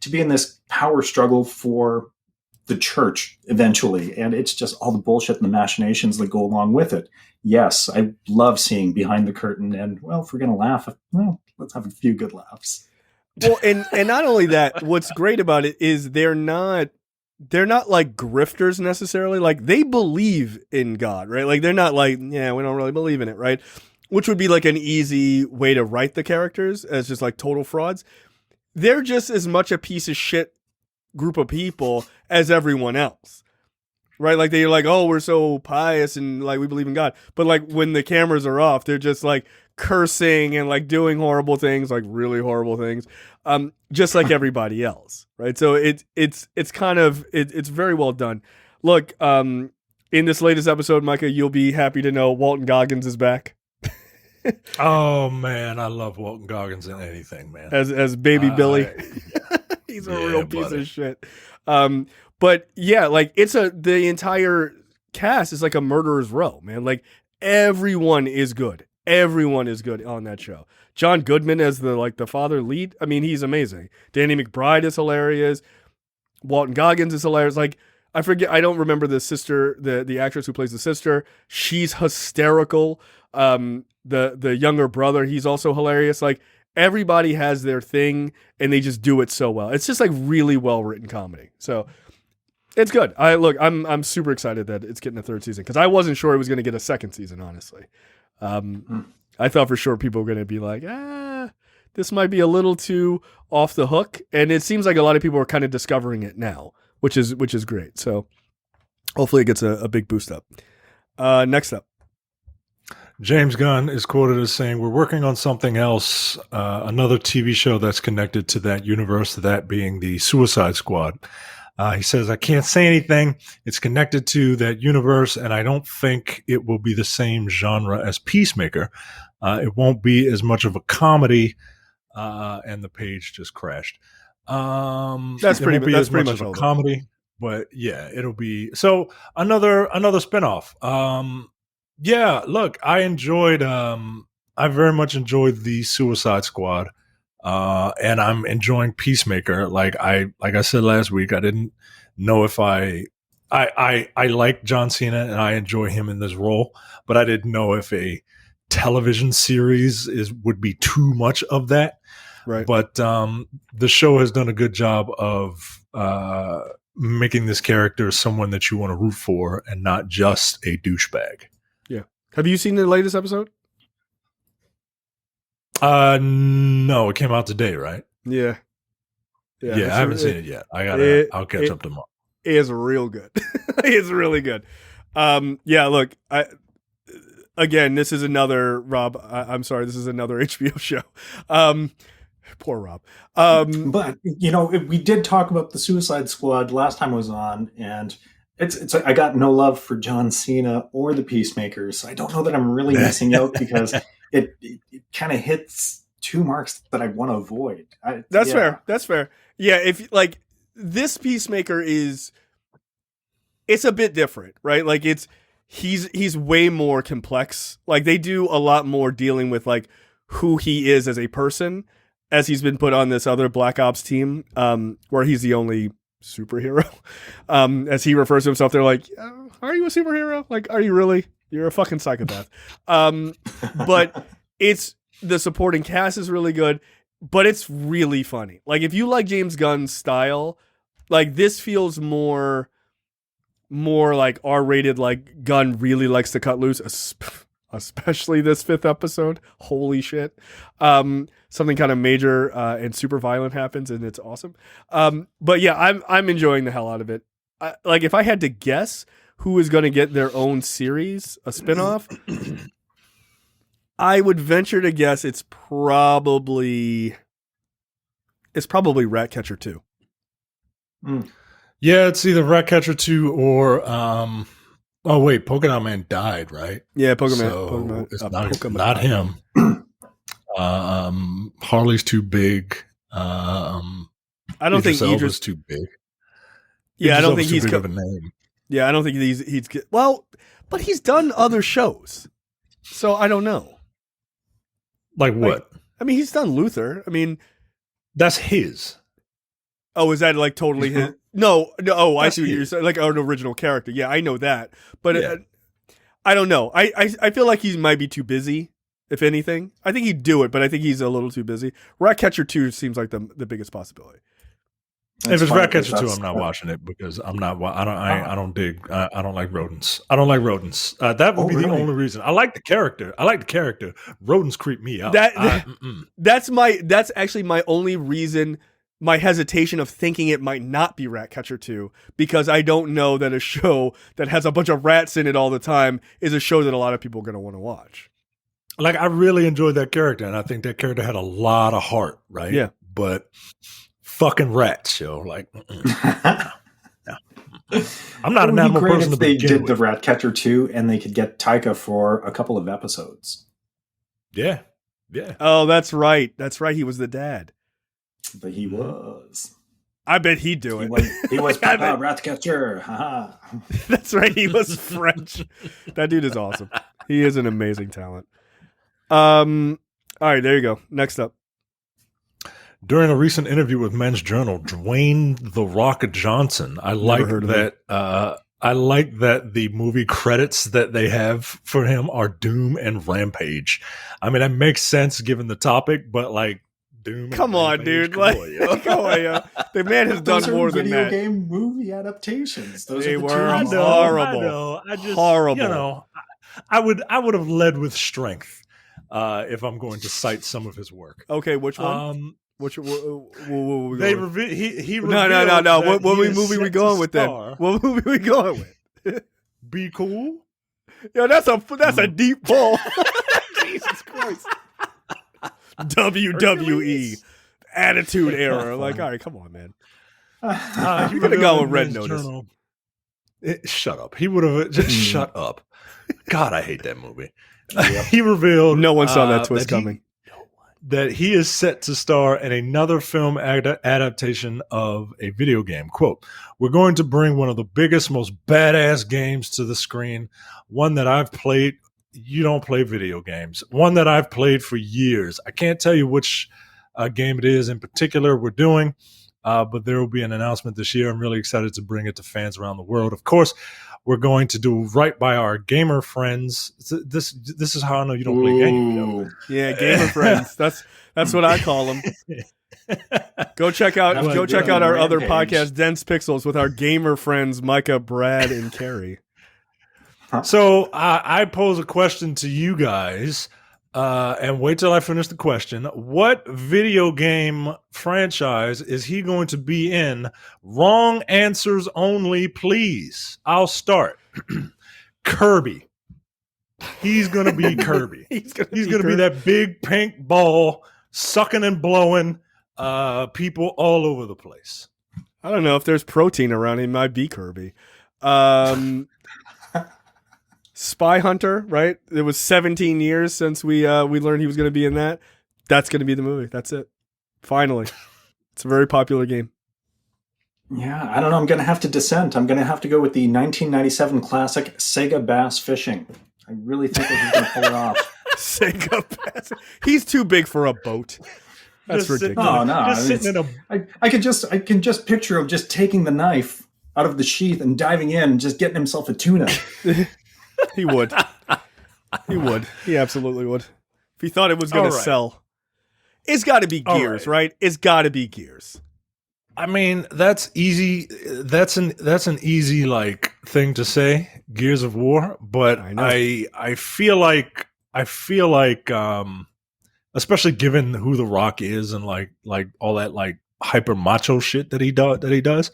to be in this power struggle for the church eventually, and it's just all the bullshit and the machinations that go along with it. Yes, I love seeing behind the curtain, and well, if we're gonna laugh, well, let's have a few good laughs. Well, and not only that, what's great about it is they're not like grifters necessarily. Like, they believe in God, right? Like, they're not like, yeah, we don't really believe in it, right? Which would be like an easy way to write the characters as just like total frauds. They're just as much a piece of shit group of people as everyone else, right? Like, they're like, oh, we're so pious and like we believe in God, but like when the cameras are off, they're just like cursing and like doing horrible things, like really horrible things, just like everybody else, right? So it's very well done. Look, in this latest episode, Micah, you'll be happy to know Walton Goggins is back. Oh man, I love Walton Goggins in anything, man. As baby Billy. He's a real piece of shit. But yeah, like the entire cast is like a murderer's row, man. Like, everyone is good. Everyone is good on that show. John Goodman as the father lead. I mean, he's amazing. Danny McBride is hilarious. Walton Goggins is hilarious. Like, I don't remember the sister, the actress who plays the sister. She's hysterical. The younger brother, he's also hilarious. Like, everybody has their thing and they just do it so well. It's just like really well written comedy. So it's good. I'm super excited that it's getting a third season, because I wasn't sure it was going to get a second season, honestly. I thought for sure people were going to be like, this might be a little too off the hook. And it seems like a lot of people are kind of discovering it now, which is great. So hopefully it gets a big boost up. Next up. James Gunn is quoted as saying, we're working on something else, another TV show that's connected to that universe, that being the Suicide Squad. He says, I can't say anything. It's connected to that universe, and I don't think it will be the same genre as Peacemaker. It won't be as much of a comedy, and the page just crashed. That's pretty much of a comedy, but yeah, it'll be so another spinoff. Yeah, look, I very much enjoyed the Suicide Squad, and I'm enjoying Peacemaker. Like I said last week, I didn't know if I like John Cena and I enjoy him in this role, but I didn't know if a television series would be too much of that. Right. But the show has done a good job of making this character someone that you want to root for and not just a douchebag. Yeah. Have you seen the latest episode? No, it came out today, right? Yeah. I haven't seen it yet. I'll catch up tomorrow. It is real good. It's really good. Yeah, look, again, this is another Rob. I'm sorry, this is another HBO show. Poor Rob. But we did talk about the Suicide Squad last time I was on, and it's I got no love for John Cena or the Peacemakers. So I don't know that I'm really missing out, because it kind of hits two marks that I want to avoid. That's fair. That's fair. Yeah, if like this Peacemaker it's a bit different, right? Like he's way more complex. Like they do a lot more dealing with like who he is as a person, as he's been put on this other Black Ops team, where he's the only superhero. As he refers to himself, they're like, are you a superhero? Like, are you really? You're a fucking psychopath. But the supporting cast is really good, but it's really funny. Like, if you like James Gunn's style, like this feels more like R-rated, like Gunn really likes to cut loose, especially this 5th episode. Holy shit. Something kind of major and super violent happens, and it's awesome. But yeah, I'm enjoying the hell out of it. Like, if I had to guess who is going to get their own series, a spinoff, I would venture to guess it's probably Ratcatcher 2. Yeah, it's either Ratcatcher 2 or oh wait, Polka Man died, right? Yeah, Pokemon. So it's not him. Harley's too big. I don't think Idris too big. Yeah, I don't think too he's big of a name. Yeah, I don't think he's well, but he's done other shows, so I don't know. Like what? I mean, he's done Luther. I mean, that's his. Oh, is that like totally his? No. Oh, I That's see what it. you're saying. Like an original character. Yeah, I know that. But Yeah. I don't know. I feel like he might be too busy. If anything, I think he'd do it, but I think he's a little too busy. Ratcatcher 2 seems like the biggest possibility. If it's funny Ratcatcher 2, because I'm not that's- watching it because I'm not. I don't dig. I don't like rodents. I don't like rodents. That would be the really? only reason. I like the character. Rodents creep me out. That's actually my only reason. My hesitation of thinking it might not be Ratcatcher 2 because I don't know that a show that has a bunch of rats in it all the time is a show that a lot of people are going to want to watch. Like I really enjoyed that character, and I think that character had a lot of heart, right? Yeah. But fucking rats, yo. Like, no. I'm not an animal person to if they begin did the with. Ratcatcher 2 and they could get Taika for a couple of episodes. Yeah. Oh, that's right. That's right. He was the dad. But he was. I bet he'd do it. He was I Papa bet- Ratcatcher. Haha. That's right. He was French. That dude is awesome. He is an amazing talent. All right, there you go. Next up. During a recent interview with Men's Journal, Dwayne "The Rock" Johnson, I like heard of him. that. I like that the movie credits that they have for him are Doom and Rampage. I mean, that makes sense given the topic, but like Doom. Come and on, Rampage, dude. come Like, on, yo. come on, yo. The man has Those done are more than video that. game movie adaptations. Those They are the were two I reasons. know, horrible. I know. I just Horrible. You know, I would have led with strength if I'm going to cite some of his work. Okay, which one? Which we They going with? he No. revealed What that he is movie we set going to with then? star. What movie we going with? Be cool. Yo, that's a deep pull. Jesus Christ. WWE Attitude Era. Like, all right, come on, man. He You could've revealed gone in with Red Men's Notice. Journal- shut up. He would have just shut up. God, I hate that movie. He revealed No one saw that twist he- coming. that he is set to star in another film adaptation of a video game. Quote, "We're going to bring one of the biggest, most badass games to the screen, one that I've played." You don't play video games. One that I've played for years. I can't tell you which game it is in particular we're doing, but there will be an announcement this year. I'm really excited to bring it to fans around the world. Of course, we're going to do right by our gamer friends. This is how I know you don't play games. Ooh. Yeah, gamer friends. That's what I call them. Go check out That's what our you're other doing, podcast, Dense Pixels, with our gamer friends Micah, Brad, and Carrie. So I pose a question to you guys, and wait till I finish the question. What video game franchise is he going to be in? Wrong answers only, please. I'll start. Kirby. He's going to be Kirby. He's gonna be that big pink ball sucking and blowing people all over the place. I don't know if there's protein around him. Might be Kirby. Spy Hunter, right? It was 17 years since we learned he was going to be in that. That's going to be the movie. That's it. Finally, it's a very popular game. Yeah, I don't know. I'm going to have to dissent. I'm going to have to go with the 1997 classic Sega Bass Fishing. I really think that he's going to pull it off. Sega Bass. He's too big for a boat. That's Just sitting- ridiculous. Oh, no, Just sitting it's- in a I can just picture him just taking the knife out of the sheath and diving in and just getting himself a tuna. He would. He would. He absolutely would. If he thought it was going All to right. sell. It's got to be All Gears, right. right? It's got to be Gears. I mean, that's easy. That's an easy like thing to say, Gears of War. But I know. I feel like especially given who The Rock is and like all that like hyper macho shit that he does.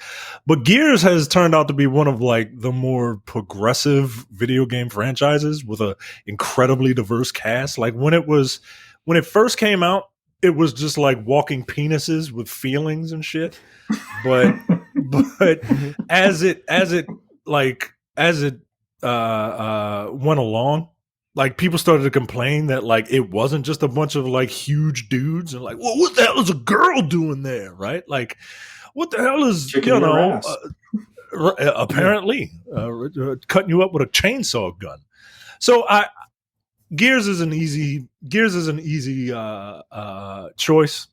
But Gears has turned out to be one of like the more progressive video game franchises with a incredibly diverse cast. Like when it first came out, it was just like walking penises with feelings and shit. But as it went along, like people started to complain that like it wasn't just a bunch of like huge dudes and like, well, what the hell is a girl doing there, right? Like, what the hell is Kicking your ass. Apparently cutting you up with a chainsaw gun. So Gears is an easy choice.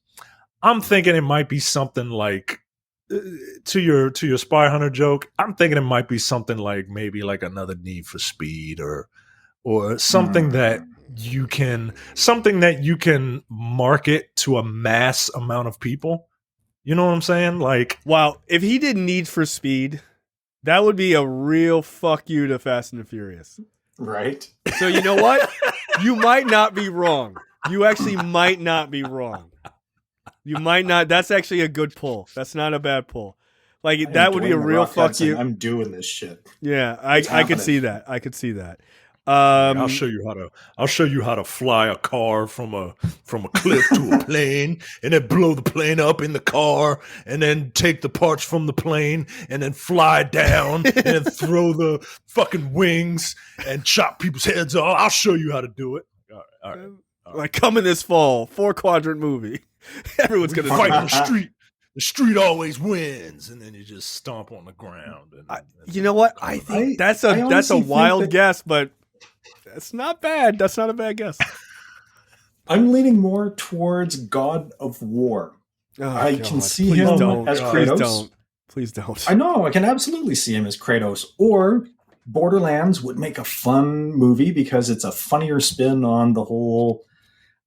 I'm thinking it might be something like to your Spy Hunter joke, I'm thinking it might be something like maybe like another Need for Speed or something that you can market to a mass amount of people. You know what I'm saying? Like, wow, if he did Need for Speed, that would be a real fuck you to Fast and the Furious. Right. So you know what? You might not be wrong. You actually might not be wrong. You might not. That's actually a good pull. That's not a bad pull. Like that would be a real fuck you. I'm doing this shit. Yeah, I could see that. I could see that. I'll show you how to fly a car from a cliff to a plane, and then blow the plane up in the car, and then take the parts from the plane, and then fly down, and then throw the fucking wings and chop people's heads off. I'll show you how to do it. All right. Like coming this fall, 4-quadrant movie. Everyone's gonna fight on the street. The street always wins, and then you just stomp on the ground. You know what? I think that's a wild guess, but that's not bad. That's not a bad guess. I'm leaning more towards God of War. I can see him as Kratos. Please don't. I know. I can absolutely see him as Kratos. Or Borderlands would make a fun movie because it's a funnier spin on the whole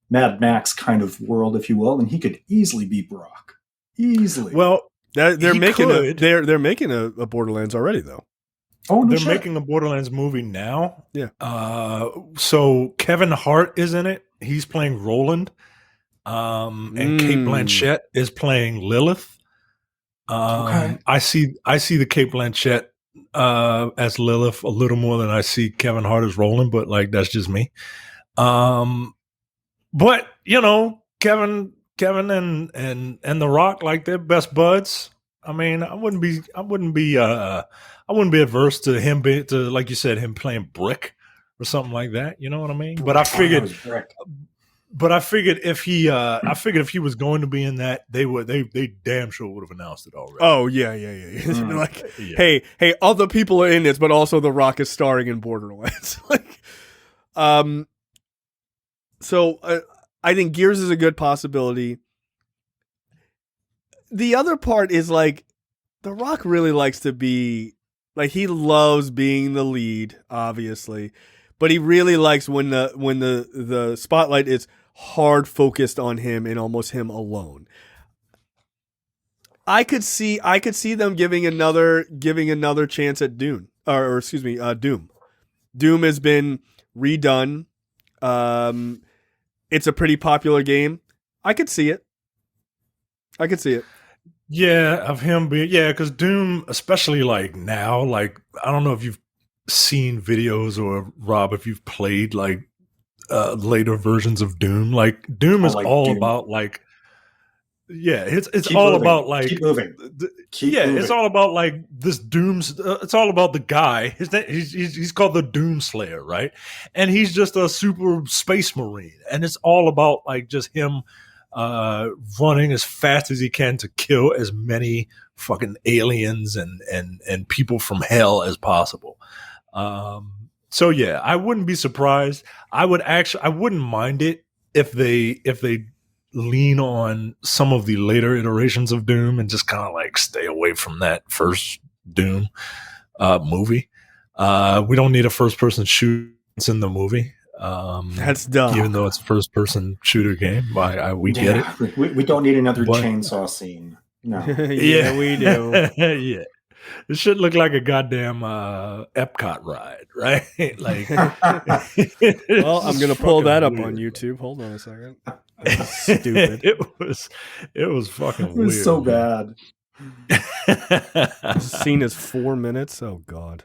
Mad Max kind of world, if you will, and he could easily be Brock. Easily. Well, they're making a Borderlands already, though. Oh, no they're shit. making a Borderlands movie now. Yeah. So Kevin Hart is in it. He's playing Roland. And Kate Blanchett is playing Lilith. Okay. I see the Kate Blanchett as Lilith a little more than I see Kevin Hart as Roland, but like that's just me. But you know, Kevin and The Rock, like they're best buds. I mean, I wouldn't be adverse to him like you said, him playing Brick or something like that. You know what I mean? But I figured if he was going to be in that, they damn sure would have announced it already. Oh yeah. Like, hey, other people are in this, but also The Rock is starring in Borderlands. Like, so I think Gears is a good possibility. The other part is like, The Rock really likes to be like, he loves being the lead, obviously, but he really likes when the spotlight is hard focused on him and almost him alone. I could see them giving another chance at Doom. Doom has been redone. It's a pretty popular game. I could see it. Yeah, of him being because Doom, especially like now, like I don't know if you've seen videos or Rob, if you've played like later versions of Doom. Like Doom is all about like it's all about like keep moving. It's all about like this Doom's. It's all about the guy. His name, he's called the Doom Slayer, right? And he's just a super space marine, and it's all about like just him running as fast as he can to kill as many fucking aliens and people from hell as possible. So yeah, I wouldn't be surprised. I wouldn't mind it if they lean on some of the later iterations of Doom and just kind of like stay away from that first Doom movie. We don't need a first person shooter in the movie. That's dumb. Even though it's a first person shooter game, we get it. We don't need another chainsaw scene. No. Yeah, we do. Yeah. It should look like a goddamn Epcot ride, right? Like, well, I'm gonna pull that up on YouTube. Hold on a second. Stupid. It was fucking weird. It was so bad. This scene is 4 minutes. Oh God.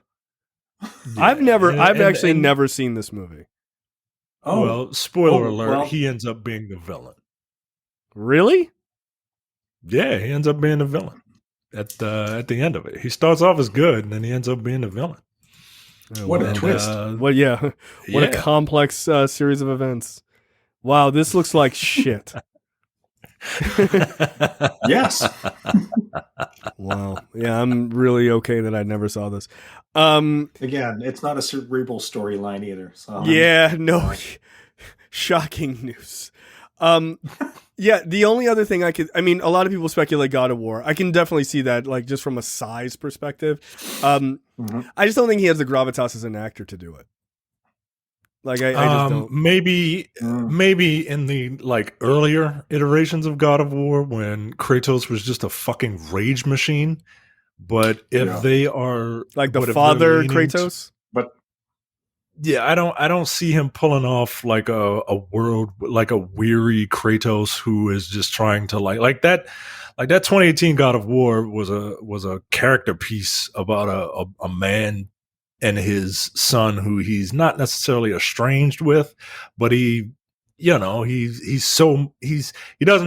Yeah. I've actually never seen this movie. Oh well, spoiler alert! Well, he ends up being the villain. Really? Yeah, he ends up being the villain at the end of it. He starts off as good, and then he ends up being the villain. What a twist! What a complex series of events. Wow, this looks like shit. Yes. Wow. Yeah, I'm really okay that I never saw this. Again, it's not a cerebral storyline either. So yeah, no. Shocking news. Yeah, the only other thing I mean, a lot of people speculate God of War. I can definitely see that, like, just from a size perspective. I just don't think he has the gravitas as an actor to do it. Like, I just don't. Maybe in the like earlier iterations of God of War when Kratos was just a fucking rage machine. But if they are like the father Kratos, but yeah, I don't see him pulling off like a world like a weary Kratos who is just trying to like that 2018 God of War was a character piece about a man and his son who he's not necessarily estranged with, but he doesn't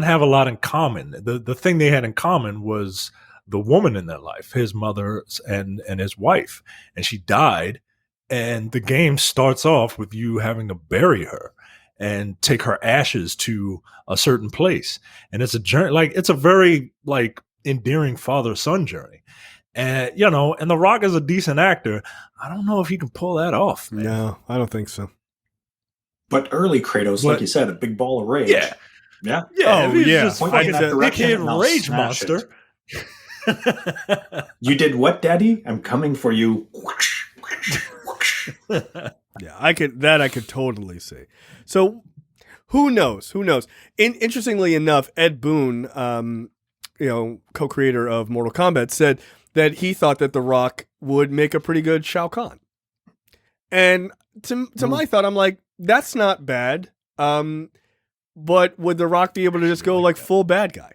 have a lot in common. The thing they had in common was the woman in their life, his mother and his wife, and she died. And the game starts off with you having to bury her and take her ashes to a certain place. And it's a journey, like it's a very like endearing father-son journey. And and The Rock is a decent actor. I don't know if he can pull that off, man. No, I don't think so. But early Kratos, like you said, a big ball of rage. Yeah. Oh, yeah. Just fucking dickhead rage monster. You did what, Daddy? I'm coming for you. Yeah, I could totally see. So who knows? Interestingly enough, Ed Boon, co-creator of Mortal Kombat, said that he thought that The Rock would make a pretty good Shao Kahn. And to my thought, I'm like, that's not bad. But would The Rock be able to just go like full bad guy?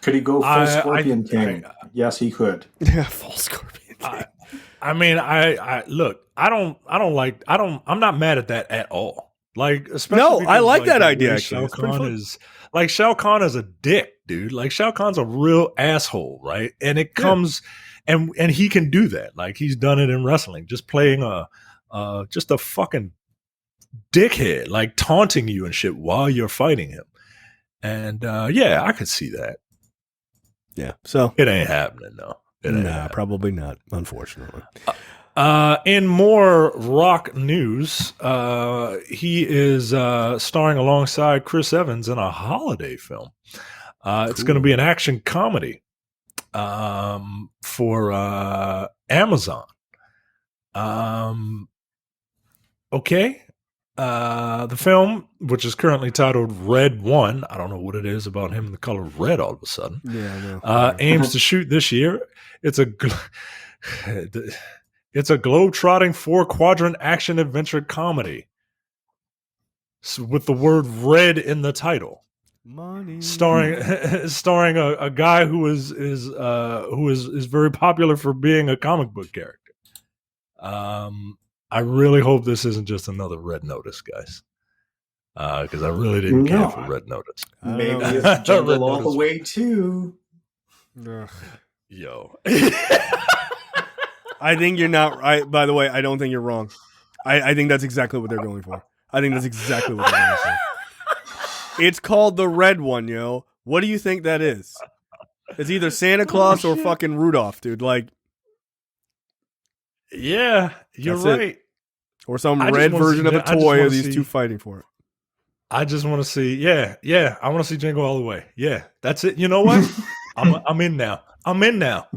Could he go full Scorpion King? Yes, he could. Yeah, full Scorpion King. I'm not mad at that at all. Like, especially I like that idea. Shao Actually, Shao Kahn is a dick, dude. Like Shao Kahn's a real asshole, right? And it comes, and he can do that. Like he's done it in wrestling, just playing just a fucking dickhead, like taunting you and shit while you're fighting him. And I could see that. Yeah, so it ain't happening though. Probably not, unfortunately. In more Rock news, he is starring alongside Chris Evans in a holiday film. It's going to be an action comedy for Amazon. Okay. The film, which is currently titled Red One, I don't know what it is about him in the color red all of a sudden. Yeah, I know. Aims to shoot this year. It's a globe-trotting 4-quadrant action adventure comedy with the word "red" in the title. Money. Starring a guy who is very popular for being a comic book character. I really hope this isn't just another Red Notice, guys. Because I really didn't care for Red Notice. Maybe it's Jungle all the way too. Yo. I think you're not. By the way, I don't think you're wrong. I think that's exactly what they're going for. I think that's exactly what they're going for. It's called the Red One, yo. What do you think that is? It's either Santa Claus or fucking Rudolph, dude. Like, yeah, you're right. It. Or some red version of a toy of these two fighting for it. I just want to see, yeah. I want to see Jingle all the way. Yeah, that's it. You know what? I'm in now. I'm in now.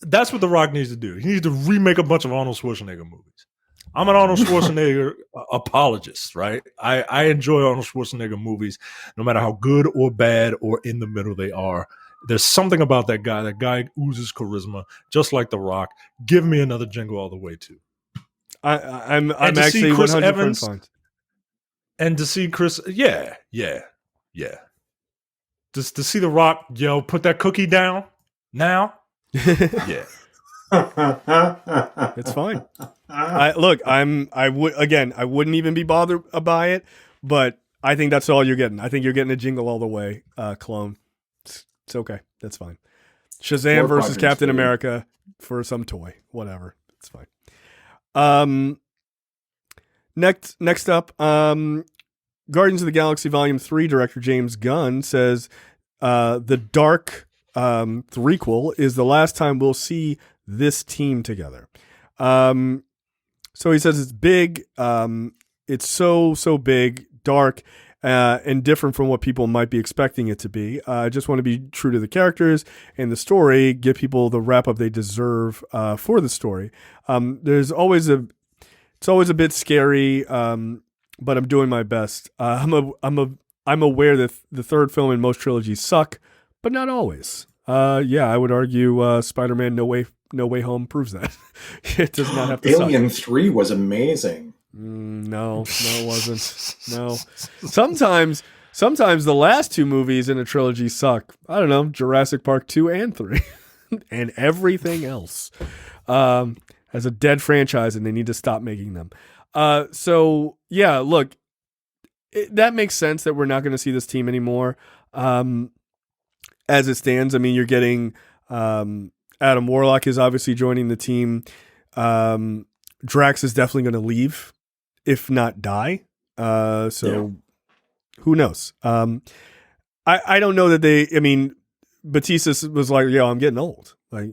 That's what The Rock needs to do. He needs to remake a bunch of Arnold Schwarzenegger movies. I'm an Arnold Schwarzenegger apologist, right? I enjoy Arnold Schwarzenegger movies, no matter how good or bad or in the middle they are. There's something about that guy. That guy oozes charisma, just like The Rock. Give me another Jingle all the way too. I'm actually 100% fine. And to see Chris, yeah. Just to see The Rock, put that cookie down now. Yeah. It's fine. I wouldn't even be bothered by it, but I think that's all you're getting. I think you're getting a Jingle all the way clone. It's okay. That's fine. Shazam versus Captain America for some toy, whatever. It's fine. Next up, Guardians of the Galaxy Volume 3 director James Gunn says the Dark threequel is the last time we'll see this team together. So he says it's big. It's so big. dark and different from what people might be expecting it to be. I just want to be true to the characters and the story, give people the wrap up they deserve for the story. It's always a bit scary, but I'm doing my best. I'm aware that the third film in most trilogies suck, but not always. I would argue Spider-Man No Way Home proves that. It does not have to Alien suck. 3 was amazing. No, it wasn't. No. Sometimes the last two movies in a trilogy suck. I don't know, Jurassic Park 2 and 3 and everything else. As a dead franchise, and they need to stop making them. Look, that makes sense that we're not going to see this team anymore. As it stands, I mean, you're getting Adam Warlock is obviously joining the team. Drax is definitely going to leave, if not die. Who knows? I don't know that I mean, Batista was like, yo, I'm getting old. Like,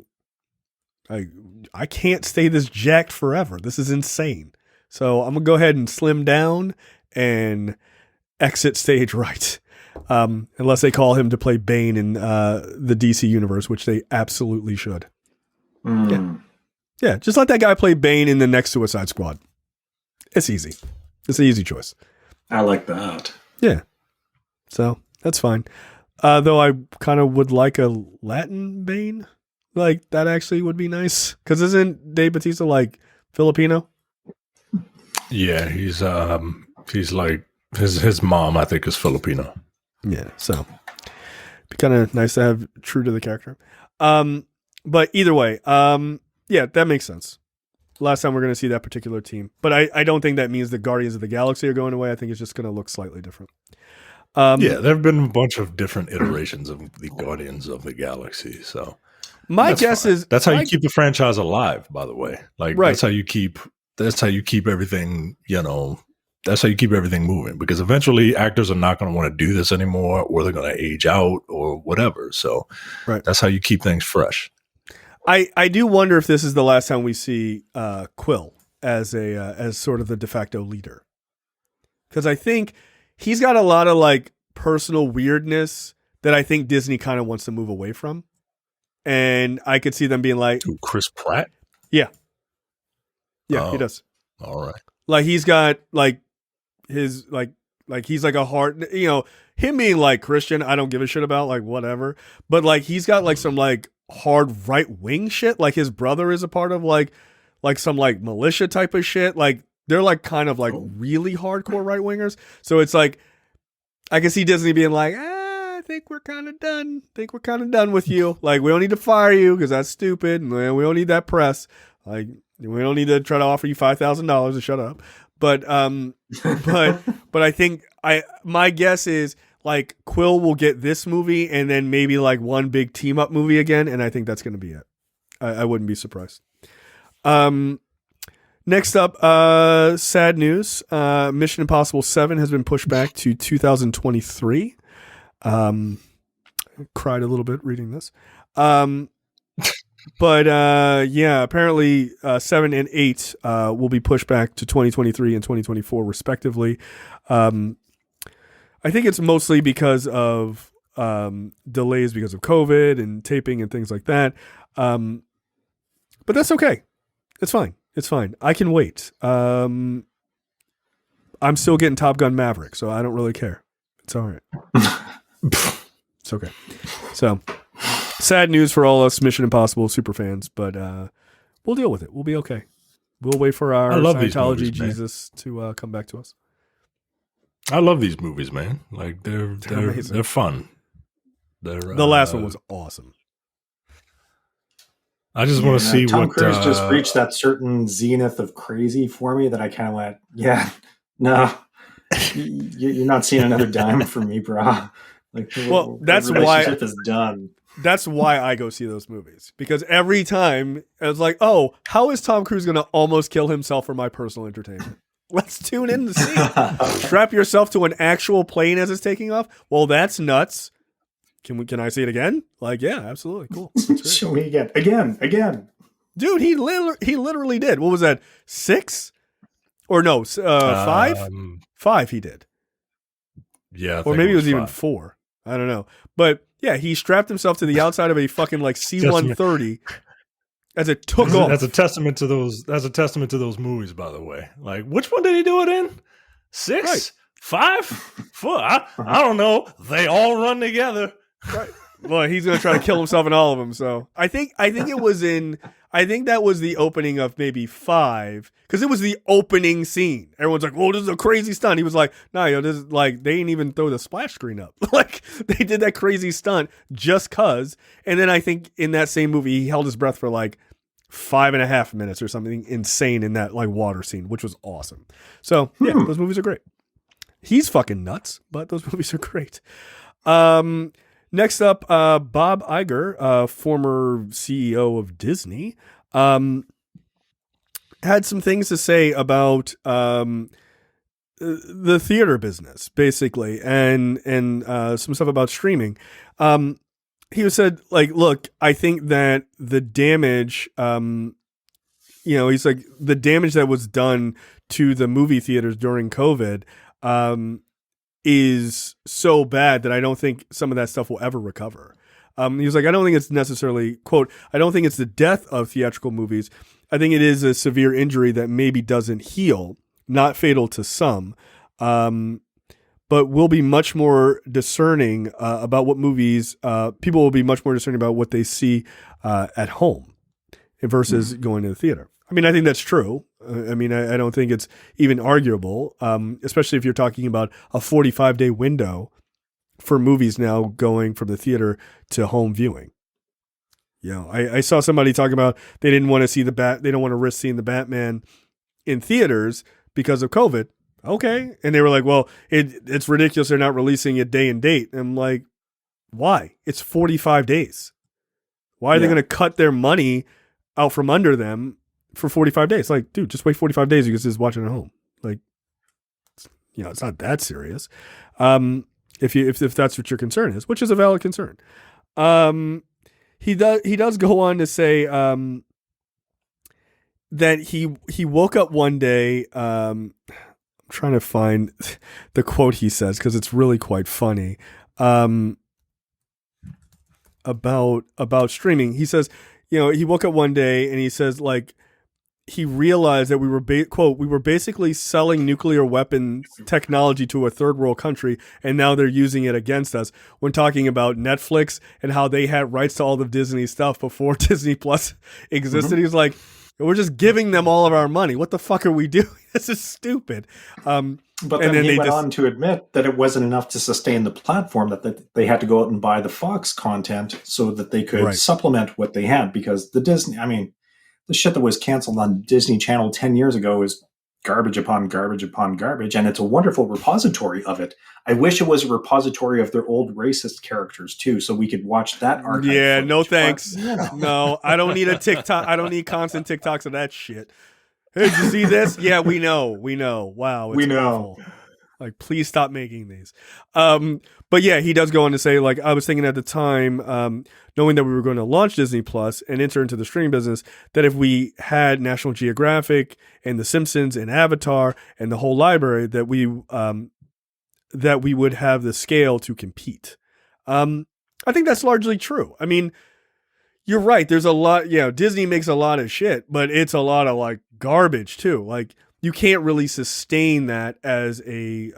I can't stay this jacked forever. This is insane. So I'm going to go ahead and slim down and exit stage right. Unless they call him to play Bane in the DC universe, which they absolutely should. Yeah, just let that guy play Bane in the next Suicide Squad. It's easy. It's an easy choice. I like that. Yeah. So that's fine. Though I kind of would like a Latin Bane. Like, that actually would be nice. Because isn't Dave Bautista like Filipino? Yeah, he's like his mom, I think, is Filipino. Yeah, so be kind of nice to have true to the character. But either way, that makes sense. Last time we're going to see that particular team. But I don't think that means the Guardians of the Galaxy are going away. I think it's just going to look slightly different. There have been a bunch of different iterations of the Guardians of the Galaxy. So my guess is that's how you keep the franchise alive. By the way, like right. That's how you keep everything. That's how you keep everything moving. Because eventually, actors are not going to want to do this anymore, or they're going to age out, or whatever. So that's how you keep things fresh. I do wonder if this is the last time we see Quill as sort of the de facto leader, because I think he's got a lot of like personal weirdness that I think Disney kind of wants to move away from, and I could see them being like, ooh, Chris Pratt. Yeah, he does. All right, like he's got like his like he's like a hard, him being like Christian, I don't give a shit about, like whatever, but like he's got like some like hard right wing shit. Like his brother is a part of like some like militia type of shit. Like they're like kind of like really hardcore right wingers. So it's like I can see Disney being like, I think we're kind of done. With you. Like we don't need to fire you because that's stupid, and we don't need that press. Like we don't need to try to offer you $5,000 to shut up. But I think my guess is like Quill will get this movie and then maybe like one big team up movie again, and I think that's going to be it. I wouldn't be surprised. Next up, sad news. Mission Impossible 7 has been pushed back to 2023. Cried a little bit reading this. But apparently 7 and 8 will be pushed back to 2023 and 2024 respectively. I think it's mostly because of delays because of COVID and taping and things like that. But that's okay. It's fine. I can wait. I'm still getting Top Gun Maverick, so I don't really care. It's all right. It's okay. So sad news for all us Mission Impossible super fans, but we'll deal with it. We'll be okay. We'll wait for our Scientology movies, Jesus to come back to us. I love these movies, man. Like they're fun. The last one was awesome. I just want to see Tom what Cruise just reached that certain zenith of crazy for me that I kind of went, no, you're not seeing another dime from me, bro. Like, that's why relationship is done. That's why I go see those movies, because every time I was like, oh, how is Tom Cruise going to almost kill himself for my personal entertainment? Let's tune in to see. Strap yourself to an actual plane as it's taking off. Well, that's nuts. Can I see it again? Like, yeah, absolutely. Cool. Show me again. Dude, he literally did. What was that? 6? Or no, 5? 5 he did. Yeah, I or think maybe it was even 5. 4. I don't know. But yeah, he strapped himself to the outside of a fucking like C-130 as it took off. That's a testament to those. That's a testament to those movies, by the way. Like, which one did he do it in? 6, Right. 5, 4. I don't know. They all run together. Right. Well, he's gonna try to kill himself in all of them. So I think it was in. I think that was the opening of maybe 5 because it was the opening scene. Everyone's like, "Whoa, this is a crazy stunt." He was like, "No, this is like they didn't even throw the splash screen up. Like they did that crazy stunt just cause." And then I think in that same movie, he held his breath for like 5.5 minutes or something insane in that like water scene, which was awesome. So yeah, those movies are great. He's fucking nuts, but those movies are great. Next up, Bob Iger, former CEO of Disney, had some things to say about the theater business, basically, and some stuff about streaming. He said, like, look, I think that the damage, he's like, the damage that was done to the movie theaters during COVID, is so bad that I don't think some of that stuff will ever recover. He was like, I don't think it's necessarily, quote, I don't think it's the death of theatrical movies. I think it is a severe injury that maybe doesn't heal, not fatal to some, but we'll be much more discerning about what movies, people will be much more discerning about what they see at home versus going to the theater. I mean, I think that's true. I mean, I don't think it's even arguable, especially if you're talking about a 45-day window for movies now going from the theater to home viewing. You know, I saw somebody talking about they didn't want to see they don't want to risk seeing the Batman in theaters because of COVID. Okay. And they were like, well, it's ridiculous they're not releasing it day and date. And I'm like, why? It's 45 days. Why are they going to cut their money out from under them for 45 days? Like, dude, just wait 45 days. You can just watch it at home. Like, it's not that serious. If that's what your concern is, which is a valid concern. He does go on to say that he woke up one day. I'm trying to find the quote he says because it's really quite funny. About streaming, he says, he woke up one day and he says, like, he realized that we were quote, we were basically selling nuclear weapon technology to a third world country, and now they're using it against us. When talking about Netflix and how they had rights to all the Disney stuff before Disney Plus existed, he was like, we're just giving them all of our money. What the fuck are we doing? This is stupid. But then he went on to admit that it wasn't enough to sustain the platform, that they had to go out and buy the Fox content so that they could supplement what they had, because the shit that was canceled on Disney Channel 10 years ago is garbage upon garbage upon garbage, and it's a wonderful repository of it. I wish it was a repository of their old racist characters, too, so we could watch that archive. Yeah, footage. no thanks. But, No, I don't need a TikTok. I don't need constant TikToks of that shit. Hey, did you see this? Yeah, we know. Wow, it's awful. Like, please stop making these. But yeah, he does go on to say, like, I was thinking at the time, knowing that we were going to launch Disney Plus and enter into the streaming business, that if we had National Geographic and The Simpsons and Avatar and the whole library, that we would have the scale to compete. I think that's largely true. I mean, you're right. There's a lot. Disney makes a lot of shit, but it's a lot of like garbage too. Like, you can't really sustain that as a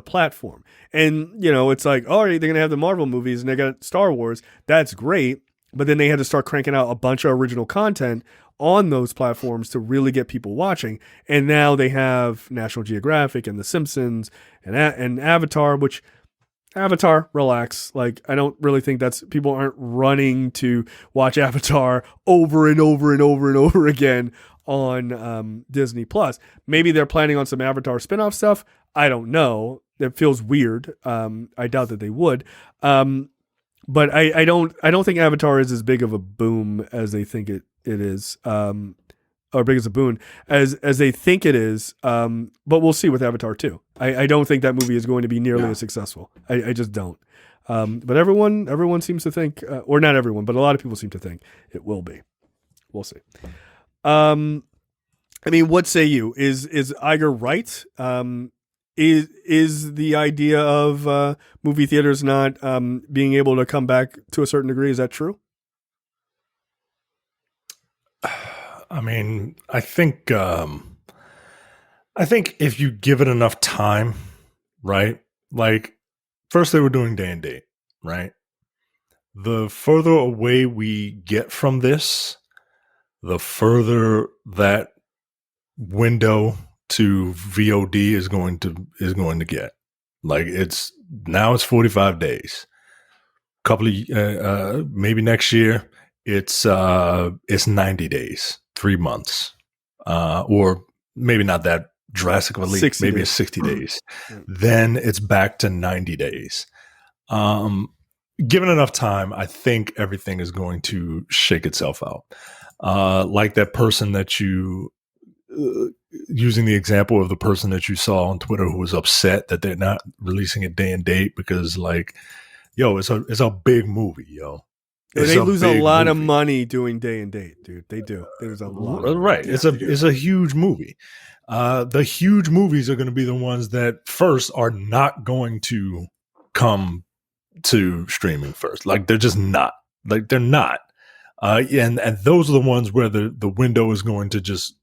platform. And, it's like, all right, they're going to have the Marvel movies and they got Star Wars. That's great. But then they had to start cranking out a bunch of original content on those platforms to really get people watching. And now they have National Geographic and The Simpsons and Avatar, which Avatar, relax. Like, I don't really think people aren't running to watch Avatar over and over and over and over again on Disney Plus. Maybe they're planning on some Avatar spinoff stuff. I don't know. It feels weird. I doubt that they would. But I don't think Avatar is as big of a boom as they think it is. Or big as a boon as they think it is. But we'll see with Avatar 2. I don't think that movie is going to be nearly as successful. I just don't. But everyone seems to think, or not everyone, but a lot of people seem to think it will be. We'll see. What say you? Is Iger right? is the idea of movie theaters not being able to come back to a certain degree? Is that true? I mean, I think if you give it enough time, right? Like, first they were doing day and date, right? The further away we get from this, the further that window to VOD is going to get. Like, it's 45 days. Couple of maybe next year it's 90 days, 3 months, or maybe not that drastically. Maybe it's 60 days. Then it's back to 90 days. Given enough time, I think everything is going to shake itself out. Like that person that you, using the example of the person that you saw on Twitter who was upset that they're not releasing a day and date because, like, yo, it's a big movie, yo. They lose a lot of money doing day and date, dude. They do. There's a lot. Right. It's a huge movie. The huge movies are going to be the ones that first are not going to come to streaming first. Like, they're just not. Like, they're not. And those are the ones where the window is going to just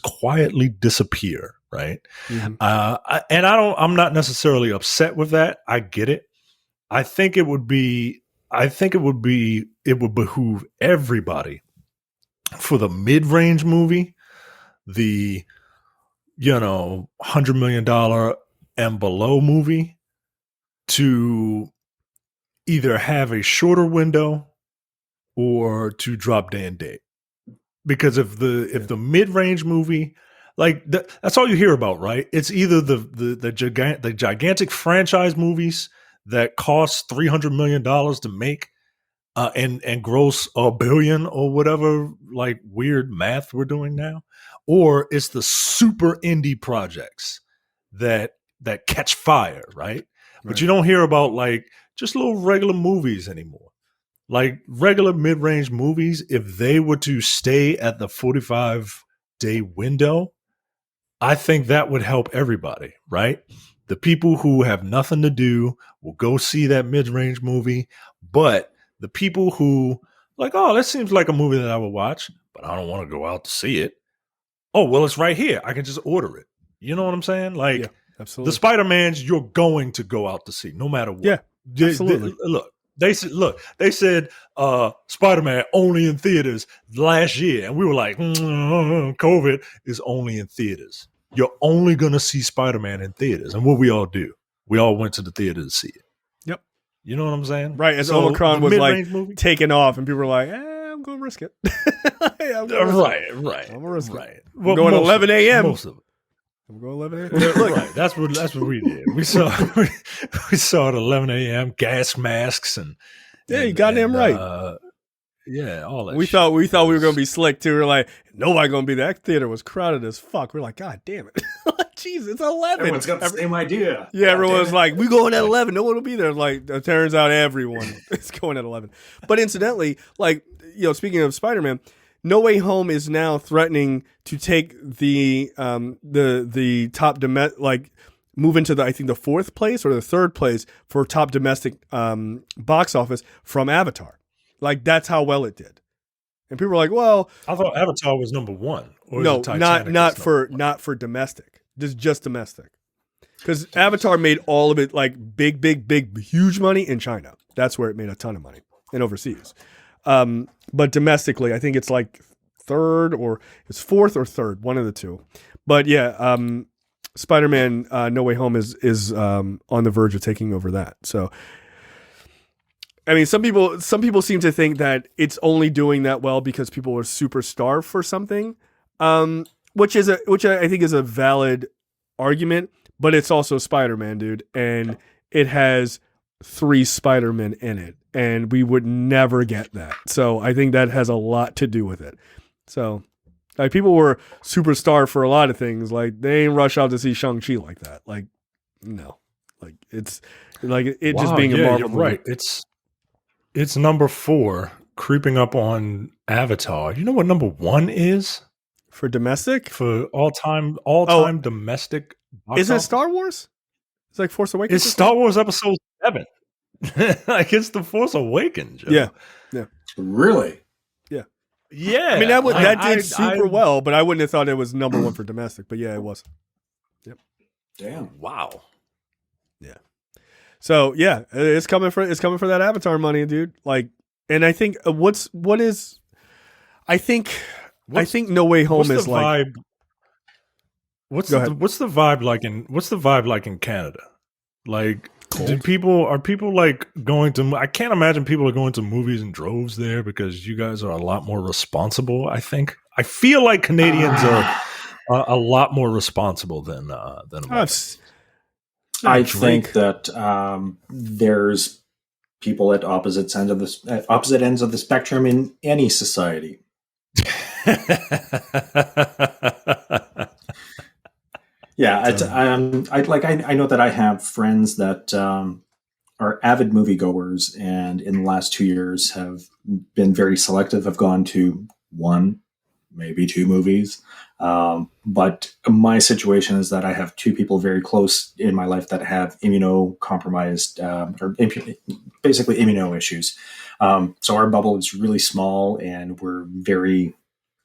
quietly disappear, right? Mm-hmm. I'm not necessarily upset with that. I get it. I think it would behoove everybody for the mid-range movie, the $100 million and below movie, to either have a shorter window or to drop day and date. Because if the mid-range movie, like, that's all you hear about, right? It's either the gigantic franchise movies that cost $300 million to make and gross $1 billion or whatever, like, weird math we're doing now, or it's the super indie projects that catch fire, right? But you don't hear about, like, just little regular movies anymore. Like, regular mid-range movies, if they were to stay at the 45-day window, I think that would help everybody, right? The people who have nothing to do will go see that mid-range movie, but the people who, like, oh, that seems like a movie that I would watch, but I don't want to go out to see it. Oh, well, it's right here. I can just order it. You know what I'm saying? Like, yeah, absolutely. The Spider-Mans, you're going to go out to see, no matter what. Yeah, absolutely. They said Spider-Man only in theaters last year, and we were like, COVID is only in theaters. You're only going to see Spider-Man in theaters. And what we all do, we all went to the theater to see it. Yep. You know what I'm saying? Right. As Omicron was, like, taking off, and people were like, I'm going to risk it. Right. I'm going to risk it. We're going 11 a.m. Most of it. We're going 11 a.m. Right. That's what we did. We saw at 11 a.m. gas masks and you goddamn right. Yeah, all that. We thought we were gonna be slick too. We're like, nobody gonna be there. That theater was crowded as fuck. We're like, God damn it, jeez, it's 11. Everyone's got the same idea. Yeah, everyone's like, we going at 11. No one will be there. Like, it turns out everyone is going at 11. But incidentally, like, speaking of Spider-Man, No Way Home is now threatening to take the top move into I think the 4th place or the 3rd place for top domestic box office from Avatar. Like, that's how well it did. And people were like, well, I thought Avatar was number 1. Or no, not for domestic. Just domestic. Because Avatar made all of it, like, big, huge money in China. That's where it made a ton of money, and overseas. But domestically, I think it's like 3rd or it's 4th or 3rd, one of the two. But yeah, Spider-Man No Way Home is on the verge of taking over that. So, I mean, some people seem to think that it's only doing that well because people are super starved for something, which I think is a valid argument. But it's also Spider-Man, dude, and it has 3 Spider-Men in it, and we would never get that. So I think that has a lot to do with it. So, like, people were super starved for a lot of things. Like, they ain't rush out to see Shang-Chi like that. Like, no, like, it's like it just being a Marvel movie. Right. It's number 4, creeping up on Avatar. You know what number 1 is for domestic? For all time domestic. Is it Star Wars? It's like Force Awakens. It's Star Wars Episode 7. Like, it's The Force Awakens. Joe. Yeah. Really? Yeah. I mean, that did super well, but I wouldn't have thought it was number one for domestic. But yeah, it was. Yep. Damn. Wow. Yeah. So yeah, it's coming for that Avatar money, dude. Like, and I think I think No Way Home is like. What's the vibe like in Canada? Like, are people like going to? I can't imagine people are going to movies in droves there because you guys are a lot more responsible. I feel like Canadians are a lot more responsible than Americans. I think that there's people at opposite ends of the spectrum in any society. Yeah, I know that I have friends that are avid moviegoers, and in the last 2 years have been very selective. Have gone to one, maybe two movies. But my situation is that I have two people very close in my life that have immunocompromised basically immuno issues. So our bubble is really small, and we're very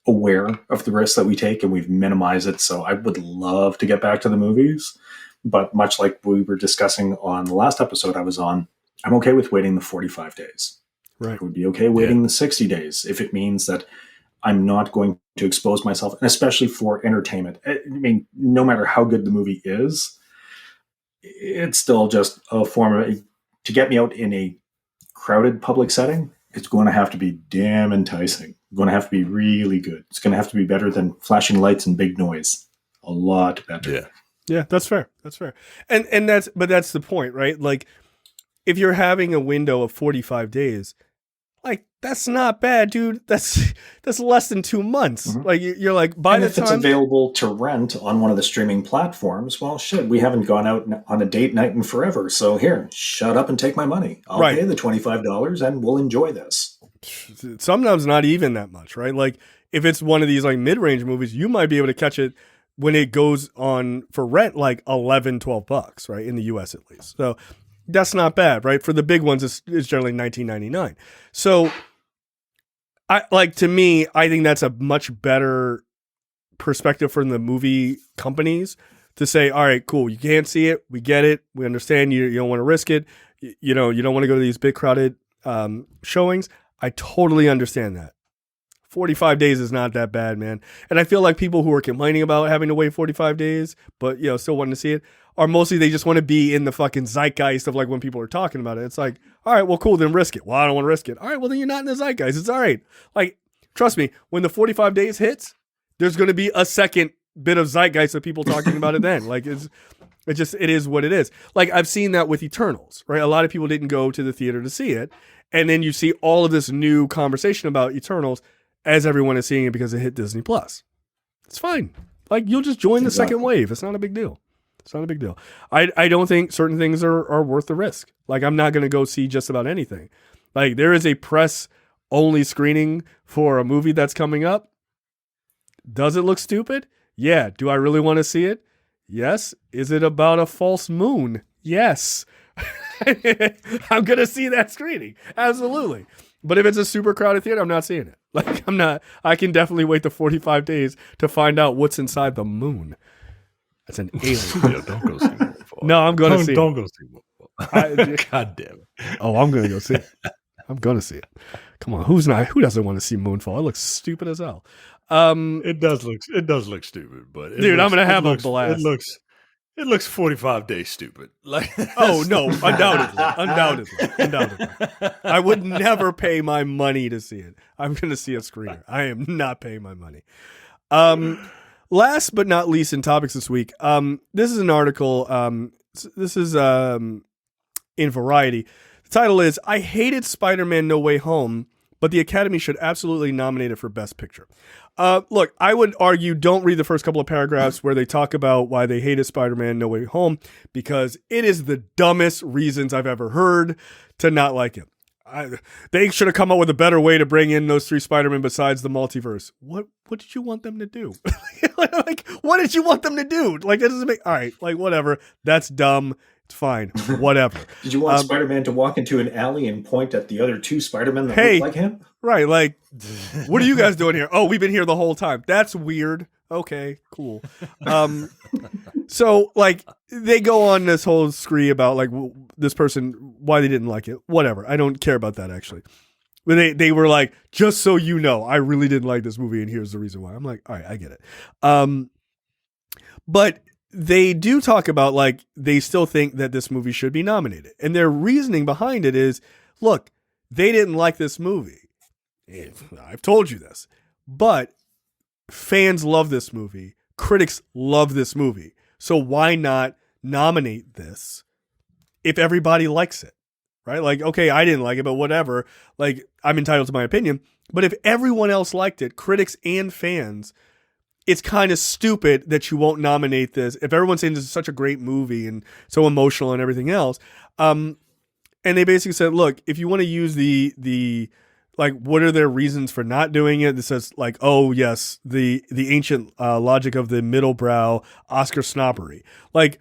aware of the risks that we take, and we've minimized it. So I would love to get back to the movies, but much like we were discussing on the last episode I was on, I'm okay with waiting the 45 days. Right. I would be okay waiting the 60 days if it means that I'm not going to expose myself, and especially for entertainment. I mean, no matter how good the movie is, it's still just a form of to get me out in a crowded public setting. It's going to have to be damn enticing. It's going to have to be really good. It's going to have to be better than flashing lights and big noise. A lot better. Yeah. Yeah, that's fair. That's fair. And that's the point, right? Like, if you're having a window of 45 days, like, that's not bad, dude. That's less than 2 months. Mm-hmm. Like, you're like, by and the if time it's available to rent on one of the streaming platforms, well, shit, we haven't gone out on a date night in forever. So here, shut up and take my money. I'll pay the $25 and we'll enjoy this. Sometimes not even that much, right? Like, if it's one of these like mid-range movies, you might be able to catch it when it goes on for rent, like $11-12, right? In the US at least. So that's not bad, right? For the big ones, it's generally $19.99. So to me, I think that's a much better perspective from the movie companies to say, all right, cool, you can't see it. We get it. We understand you don't want to risk it. You don't want to go to these big crowded showings. I totally understand that. 45 days is not that bad, man. And I feel like people who are complaining about having to wait 45 days, but still wanting to see it, are mostly they just want to be in the fucking zeitgeist of like when people are talking about it. It's like, all right, well, cool, then risk it. Well, I don't want to risk it. All right, well, then you're not in the zeitgeist. It's all right. Like, trust me, when the 45 days hits, there's going to be a second bit of zeitgeist of people talking about it then. Like, it is what it is. Like, I've seen that with Eternals, right? A lot of people didn't go to the theater to see it. And then you see all of this new conversation about Eternals as everyone is seeing it because it hit Disney Plus. It's fine. Like, you'll just join the second wave. It's not a big deal. It's not a big deal. I don't think certain things are worth the risk. Like, I'm not going to go see just about anything. Like, there is a press only screening for a movie that's coming up. Does it look stupid? Yeah. Do I really want to see it? Yes. Is it about a false moon? Yes. I'm going to see that screening. Absolutely. But if it's a super crowded theater, I'm not seeing it. Like, I can definitely wait the 45 days to find out what's inside the moon. That's an alien. Yo, don't go see Moonfall. No, I'm going to see it. Don't go see Moonfall. God damn it. Oh, I'm going to go see it. I'm going to see it. Come on. Who doesn't want to see Moonfall? It looks stupid as hell. It does look stupid, but dude, I'm going to have a blast. It looks 45 days stupid. Like, oh no, undoubtedly. I would never pay my money to see it. I'm going to see a screener. I am not paying my money. Last but not least in topics this week, this is an article. This is in Variety. The title is, "I hated Spider-Man No Way Home, but the Academy should absolutely nominate it for Best Picture." Look, I would argue don't read the first couple of paragraphs where they talk about why they hated Spider-Man No Way Home, because it is the dumbest reasons I've ever heard to not like it. They should have come up with a better way to bring in those three Spider-Men besides the multiverse. What did you want them to do? Like, what did you want them to do? Like, that doesn't make... All right, like, whatever. That's dumb. It's fine. Whatever. Did you want Spider-Man to walk into an alley and point at the other two Spider-Men that hey, look like him? Right, like, what are you guys doing here? Oh, we've been here the whole time. That's weird. Okay, cool. So, like, they go on this whole scree about, like, this person, why they didn't like it. Whatever. I don't care about that, actually. But they were like, just so you know, I really didn't like this movie, and here's the reason why. I'm like, all right, I get it. But they do talk about, like, they still think that this movie should be nominated. And their reasoning behind it is, look, they didn't like this movie. I've told you this. But fans love this movie. Critics love this movie. So why not nominate this if everybody likes it? Right? Like, okay, I didn't like it, but whatever. Like, I'm entitled to my opinion. But if everyone else liked it, critics and fans, it's kind of stupid that you won't nominate this. If everyone's saying this is such a great movie and so emotional and everything else. And they basically said, look, if you want to use the like, what are their reasons for not doing it? This says, like, oh, yes, the ancient logic of the middlebrow Oscar snobbery. Like,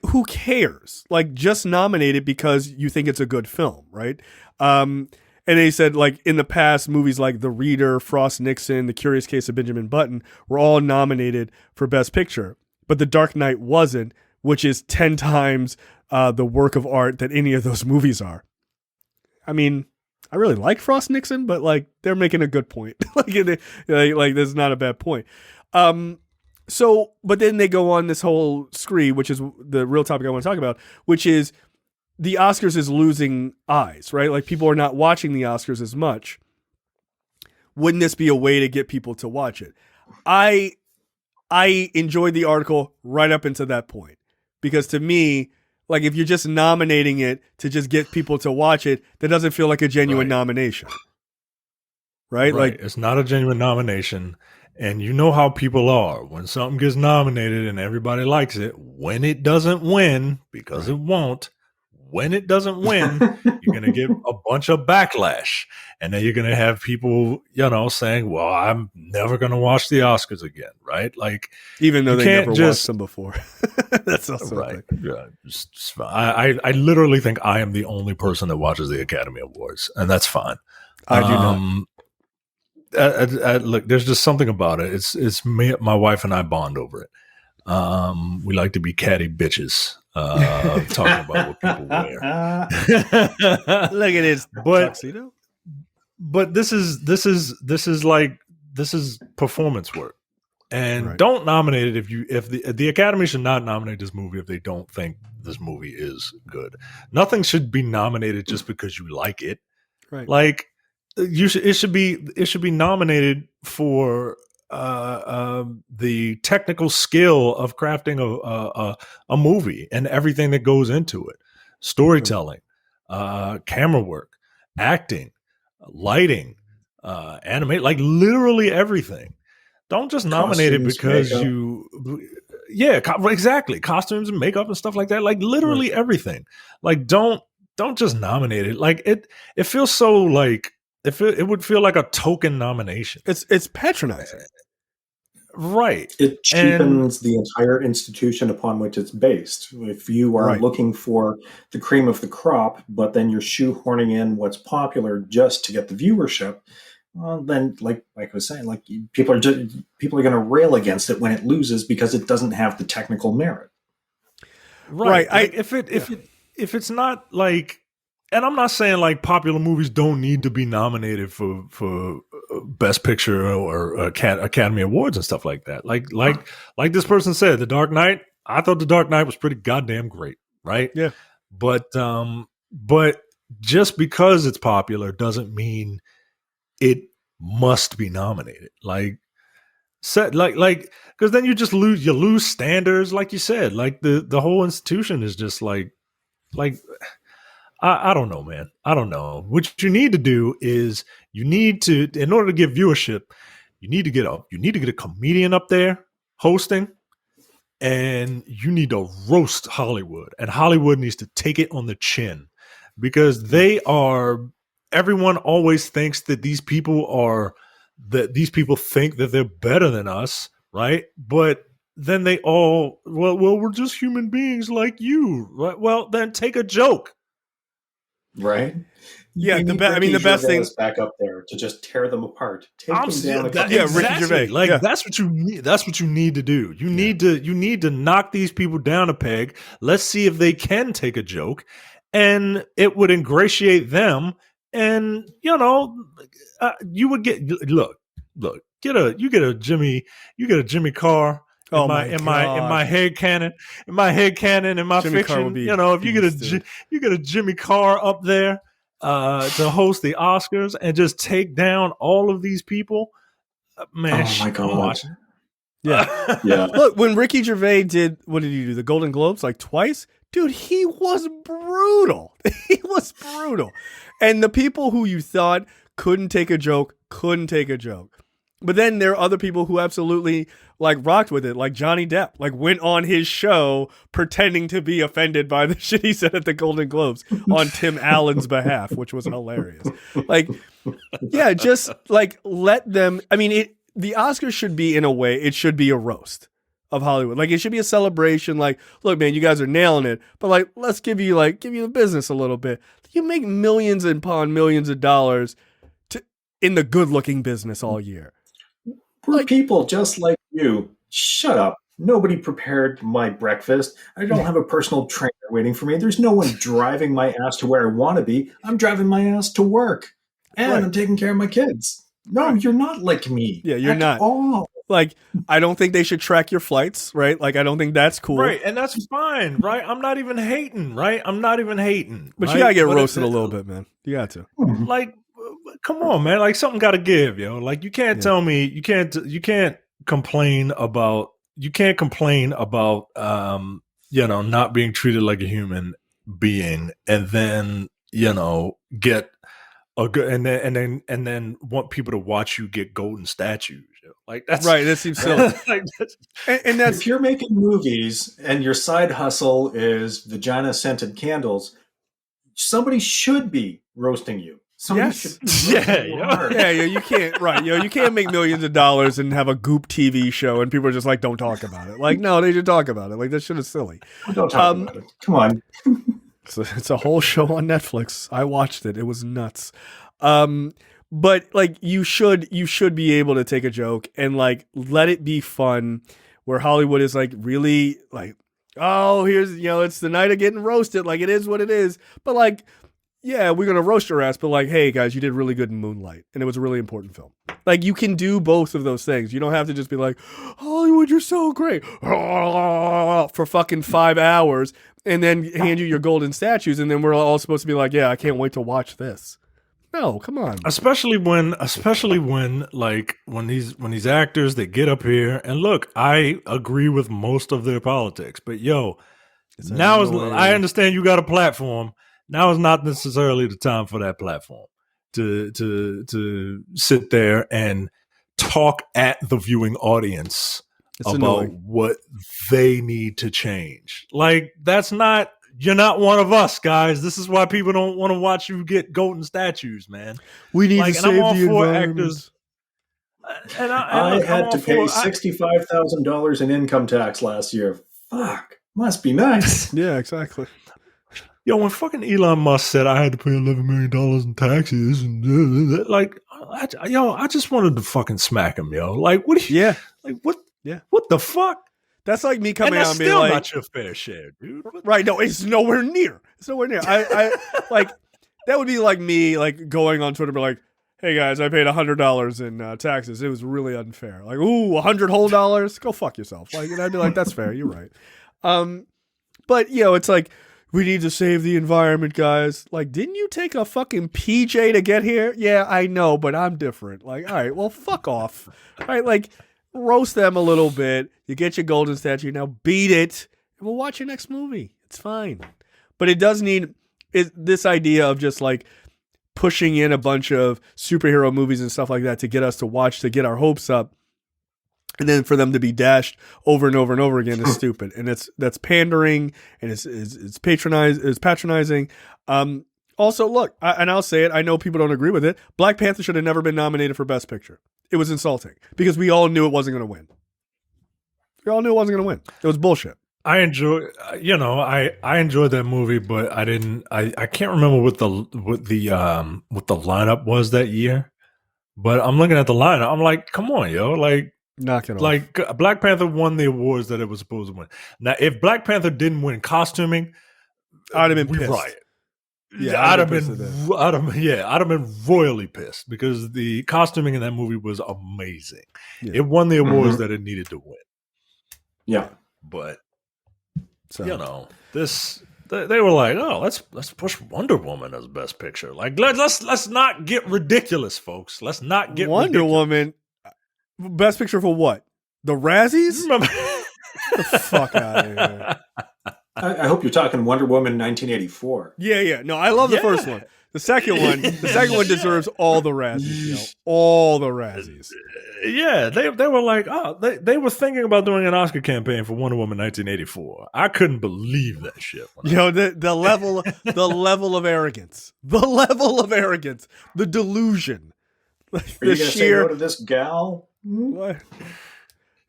who cares? Like, just nominate it because you think it's a good film, right? And they said, like, in the past, movies like The Reader, Frost Nixon, The Curious Case of Benjamin Button were all nominated for Best Picture. But The Dark Knight wasn't, which is 10 times the work of art that any of those movies are. I mean, I really like Frost Nixon, but, like, they're making a good point. like, this is not a bad point. So, but then they go on this whole scree, which is the real topic I want to talk about, which is the Oscars is losing eyes, right? Like, people are not watching the Oscars as much. Wouldn't this be a way to get people to watch it? I enjoyed the article right up into that point, because to me, like, if you're just nominating it to just get people to watch it, that doesn't feel like a genuine nomination. Right? Like, it's not a genuine nomination. And you know how people are. When something gets nominated and everybody likes it, when it doesn't win, because it won't, when it doesn't win, you're going to get a bunch of backlash. And then you're going to have people, saying, well, I'm never going to watch the Oscars again, right? Like, even though they never watched them before. That's also right. Yeah, I literally think I am the only person that watches the Academy Awards, and that's fine. I do not. Look, there's just something about it. It's me, my wife and I bond over it. We like to be catty bitches, talking about what people wear. Look at his tuxedo. But this is performance work, and don't nominate it if the Academy should not nominate this movie if they don't think this movie is good. Nothing should be nominated just because you like it. Right. Like, it should be nominated for the technical skill of crafting a movie and everything that goes into it, storytelling, camera work, acting, lighting, animate, like literally everything. Don't just nominate it because exactly, costumes and makeup and stuff like that. Like literally everything. Like don't just nominate it. Like it feels so like. It would feel like a token nomination. It's patronizing. Right. It cheapens the entire institution upon which it's based. If you are looking for the cream of the crop, but then you're shoehorning in what's popular just to get the viewership, well, then, like I was saying, like people are going to rail against it when it loses because it doesn't have the technical merit. Right. Like if it's not like. And I'm not saying like popular movies don't need to be nominated for Best Picture or Academy Awards and stuff like that. Like this person said, The Dark Knight. I thought The Dark Knight was pretty goddamn great, right? Yeah. But just because it's popular doesn't mean it must be nominated. Like because then you just lose standards, like you said. Like the whole institution is just like. I don't know, man. I don't know. What you need to do is in order to get viewership, you need to get a comedian up there hosting, and you need to roast Hollywood. And Hollywood needs to take it on the chin, because everyone always thinks that these people think that they're better than us, right? But then they all, well, we're just human beings like you. Well, then take a joke. Right? Yeah, the best thing back up there to just tear them apart. Take them down. Ricky Gervais. That's what you need. That's what you need to do. You need to knock these people down a peg. Let's see if they can take a joke, and it would ingratiate them. And you would get look. You get a Jimmy Carr. In my head canon, in my Jimmy fiction, if you get a Jimmy Carr up there to host the Oscars and just take down all of these people, man, oh my God. I'm watching. Yeah. Yeah. Look, when Ricky Gervais did, what did he do? The Golden Globes like twice? Dude, he was brutal. He was brutal. And the people who you thought couldn't take a joke. But then there are other people who absolutely like rocked with it, like Johnny Depp, like went on his show pretending to be offended by the shit he said at the Golden Globes on Tim Allen's behalf, which was hilarious. Like, yeah, just like let them. I mean, the Oscars should be, in a way, it should be a roast of Hollywood. Like, it should be a celebration. Like, look, man, you guys are nailing it, but like, let's give you the business a little bit. You make millions upon millions of dollars in the good-looking business all year. We're people just like you. Shut up. Nobody prepared my breakfast. I don't have a personal trainer waiting for me. There's no one driving my ass to where I want to be. I'm driving my ass to work. And I'm taking care of my kids. No, you're not like me. Yeah, you're not. All. Like, I don't think they should track your flights, right? Like, I don't think that's cool. Right, and that's fine, right? I'm not even hating, right? But right? You gotta get roasted a little bit, man. You got to. Like, come on, man. Like, something got to give, yo. Like, you can't tell me you can't complain about not being treated like a human being, and then get a good and then want people to watch you get golden statues. Yo. Like, that's right. That seems silly. and that's, if you're making movies and your side hustle is vagina scented candles, somebody should be roasting you. Yes. Yeah. You can't. Right. You can't make millions of dollars and have a Goop TV show and people are just like, don't talk about it. Like, no, they should talk about it. Like, that shit is silly. Don't talk about it. Come on. It's a whole show on Netflix. I watched it. It was nuts. But like, you should be able to take a joke and like let it be fun. Where Hollywood is like really like, oh, here's it's the night of getting roasted. Like, it is what it is. But like, yeah, we're going to roast your ass, but like, hey, guys, you did really good in Moonlight, and it was a really important film. Like, you can do both of those things. You don't have to just be like, Hollywood, you're so great, for fucking 5 hours, and then hand you your golden statues, and then we're all supposed to be like, yeah, I can't wait to watch this. No, come on. Especially when these actors, they get up here, and look, I agree with most of their politics, but I understand you got a platform. Now is not necessarily the time for that platform to sit there and talk at the viewing audience about what they need to change. Like, you're not one of us, guys. This is why people don't want to watch you get golden statues, man. We need to save the environment. Actors, and I had to pay $65,000 in income tax last year. Fuck, must be nice. Yeah, exactly. Yo, when fucking Elon Musk said I had to pay $11 million in taxes, and like, I just wanted to fucking smack him, yo. Like, what? Like, what? Yeah. What the fuck? That's like me coming out and being like, "Not your fair share, dude." Right? No, it's nowhere near. I like that would be like me like going on Twitter, and be like, "Hey guys, I paid $100 in taxes. It was really unfair." Like, ooh, $100 whole dollars? Go fuck yourself. Like, and I'd be like, "That's fair. You're right." But it's like, we need to save the environment, guys. Like, didn't you take a fucking PJ to get here? Yeah, I know, but I'm different. Like, all right, well, fuck off. All right, like, roast them a little bit. You get your golden statue. Now beat it, and we'll watch your next movie. It's fine. But it does need this idea of just, like, pushing in a bunch of superhero movies and stuff like that to get us to watch, to get our hopes up. And then for them to be dashed over and over and over again is stupid, and that's pandering, and it's patronizing. Also, look, and I'll say it. I know people don't agree with it. Black Panther should have never been nominated for Best Picture. It was insulting because we all knew it wasn't going to win. We all knew it wasn't going to win. It was bullshit. I enjoy, I enjoyed that movie, but I didn't. I can't remember what the lineup was that year. But I'm looking at the lineup. I'm like, come on, yo, knock it off. Like Black Panther won the awards that it was supposed to win. Now, if Black Panther didn't win costuming, I'd have been pissed. Riot. Yeah, I'd have been royally pissed because the costuming in that movie was amazing. Yeah. It won the awards that it needed to win. Yeah, but they were like, oh, let's push Wonder Woman as best picture. Like let's not get ridiculous, folks. Let's not get Wonder Woman best picture for what? The Razzies? The fuck out of here. I hope you're talking Wonder Woman 1984. Yeah. No, I love the first one. The second one deserves all the Razzies. All the Razzies. Yeah, they were like, they were thinking about doing an Oscar campaign for Wonder Woman 1984. I couldn't believe that shit. The level of arrogance, the delusion. Are you going to say no to this gal? What?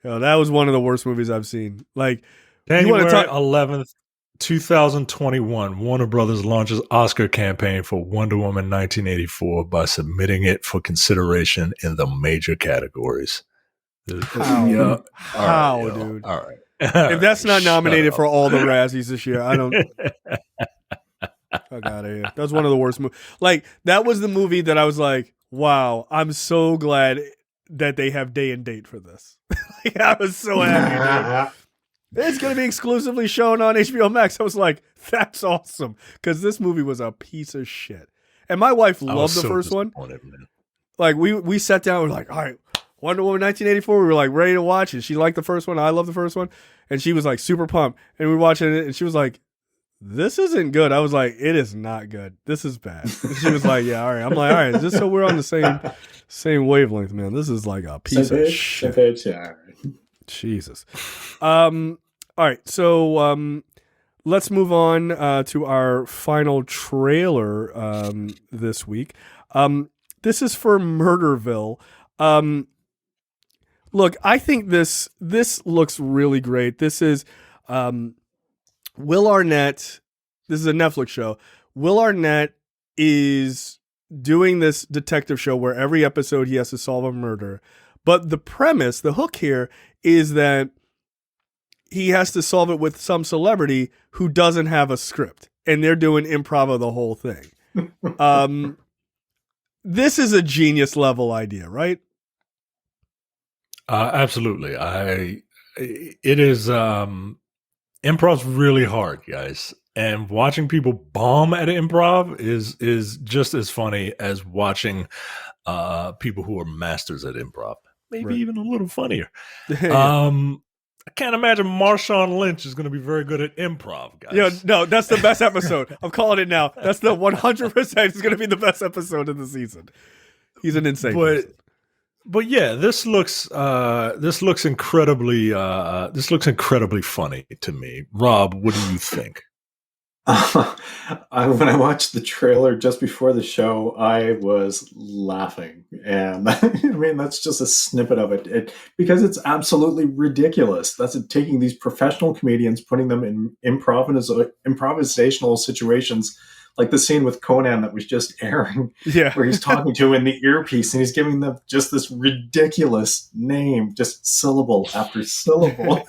That was one of the worst movies I've seen. Like, January 11th, 2021, Warner Brothers launches Oscar campaign for Wonder Woman 1984 by submitting it for consideration in the major categories. How, dude? All right. If that's not nominated for all the Razzies this year, I don't. Fuck out of here. That was one of the worst movies. Like, that was the movie that I was like, wow, I'm so glad that they have day and date for this. Like, I was so happy. It's going to be exclusively shown on HBO Max. I was like, that's awesome. Because this movie was a piece of shit. And my wife loved the first one. Man. Like, we sat down, we were like, all right, Wonder Woman 1984. We were like ready to watch it. She liked the first one. I love the first one. And she was like super pumped. And we were watching it and she was like, this isn't good. I was like, it is not good. This is bad. And she was like, yeah, all right. I'm like, all right, just so we're on the same wavelength, man. This is like a piece of shit. Yeah. Jesus. All right, so let's move on to our final trailer this week. This is for Murderville. Look, I think this looks really great. This is Will Arnett. This is a Netflix show. Will Arnett is doing this detective show where every episode he has to solve a murder. But the premise, the hook here, is that he has to solve it with some celebrity who doesn't have a script. And they're doing improv of the whole thing. This is a genius level idea, right? Absolutely. It is, improv's really hard, guys. And watching people bomb at improv is just as funny as watching people who are masters at improv. Maybe even a little funnier. I can't imagine Marshawn Lynch is going to be very good at improv, guys. Yeah, no, that's the best episode. I'm calling it now. That's the 100% is going to be the best episode of the season. He's an insane person. But yeah, this looks incredibly funny to me. Rob, what do you think? When I watched the trailer just before the show, I was laughing, and I mean that's just a snippet of it because it's absolutely ridiculous. That's taking these professional comedians, putting them in improvisational situations, like the scene with Conan that was just airing, where he's talking to him in the earpiece and he's giving them just this ridiculous name, just syllable after syllable.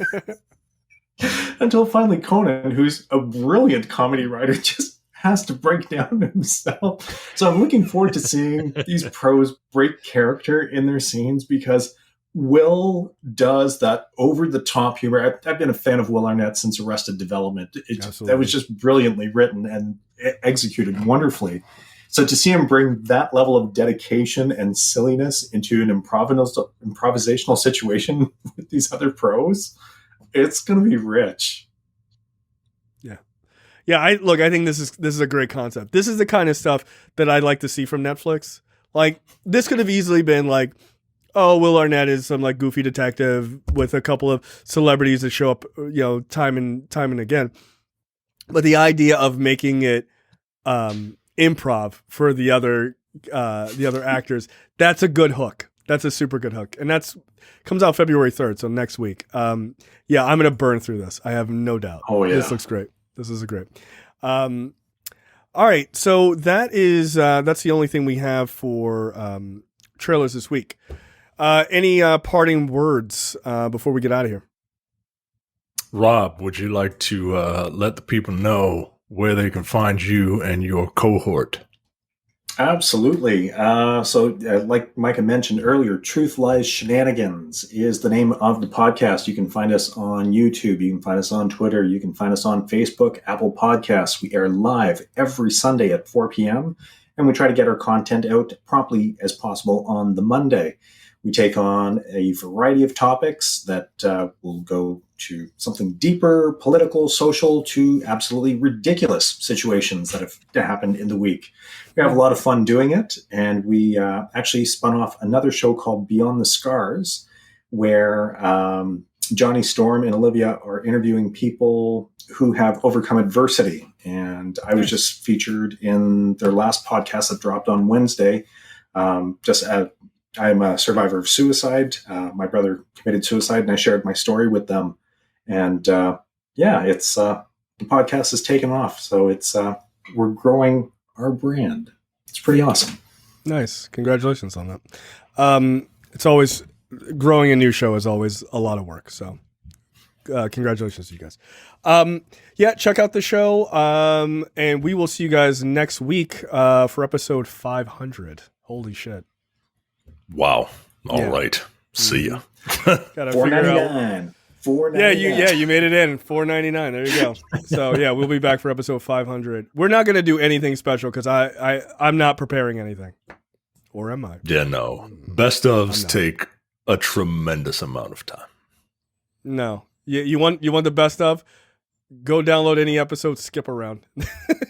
Until finally Conan, who's a brilliant comedy writer, just has to break down himself. So I'm looking forward to seeing these pros break character in their scenes because Will does that over-the-top humor. I've been a fan of Will Arnett since Arrested Development. That was just brilliantly written and executed wonderfully. So to see him bring that level of dedication and silliness into an improvisational situation with these other pros, it's going to be rich. Yeah. I think this is a great concept. This is the kind of stuff that I'd like to see from Netflix. Like, this could have easily been like, oh, Will Arnett is some like goofy detective with a couple of celebrities that show up, time and again. But the idea of making it improv for the other actors, that's a good hook. That's a super good hook, and that's comes out February 3rd, so next week. Yeah, I'm gonna burn through this. I have no doubt. Oh yeah, this looks great. This is great. All right, so that's the only thing we have for trailers this week. Any parting words before we get out of here? Rob, would you like to let the people know where they can find you and your cohort? Absolutely. Like Micah mentioned earlier, Truth Lies Shenanigans is the name of the podcast. You can find us on YouTube. You can find us on Twitter. You can find us on Facebook, Apple Podcasts. We air live every Sunday at 4 p.m. And we try to get our content out promptly as possible on the Monday. We take on a variety of topics that will go to something deeper, political, social, to absolutely ridiculous situations that have happened in the week. We have a lot of fun doing it, and we actually spun off another show called Beyond the Scars, where Johnny Storm and Olivia are interviewing people who have overcome adversity. And I was just featured in their last podcast that dropped on Wednesday. I'm a survivor of suicide. My brother committed suicide, and I shared my story with them. And the podcast has taken off. So we're growing our brand. It's pretty awesome. Nice. Congratulations on that. It's always growing a new show is always a lot of work. So congratulations to you guys. Check out the show. And we will see you guys next week for episode 500. Holy shit. Wow. All right. See ya. Gotta $4.99. $4.99. You made it in. $4.99. There you go. So we'll be back for episode 500. We're not gonna do anything special because I'm not preparing anything. Or am I? Yeah, no. Best ofs take a tremendous amount of time. No. You want the best of? Go download any episode, skip around.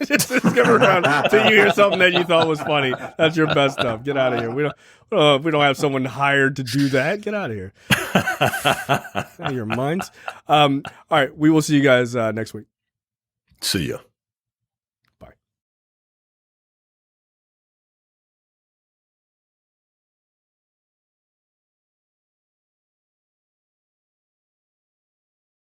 Just skip around till you hear something that you thought was funny. That's your best stuff. Get out of here. We don't have someone hired to do that. Get out of here. Out of your minds. All right. We will see you guys next week. See ya.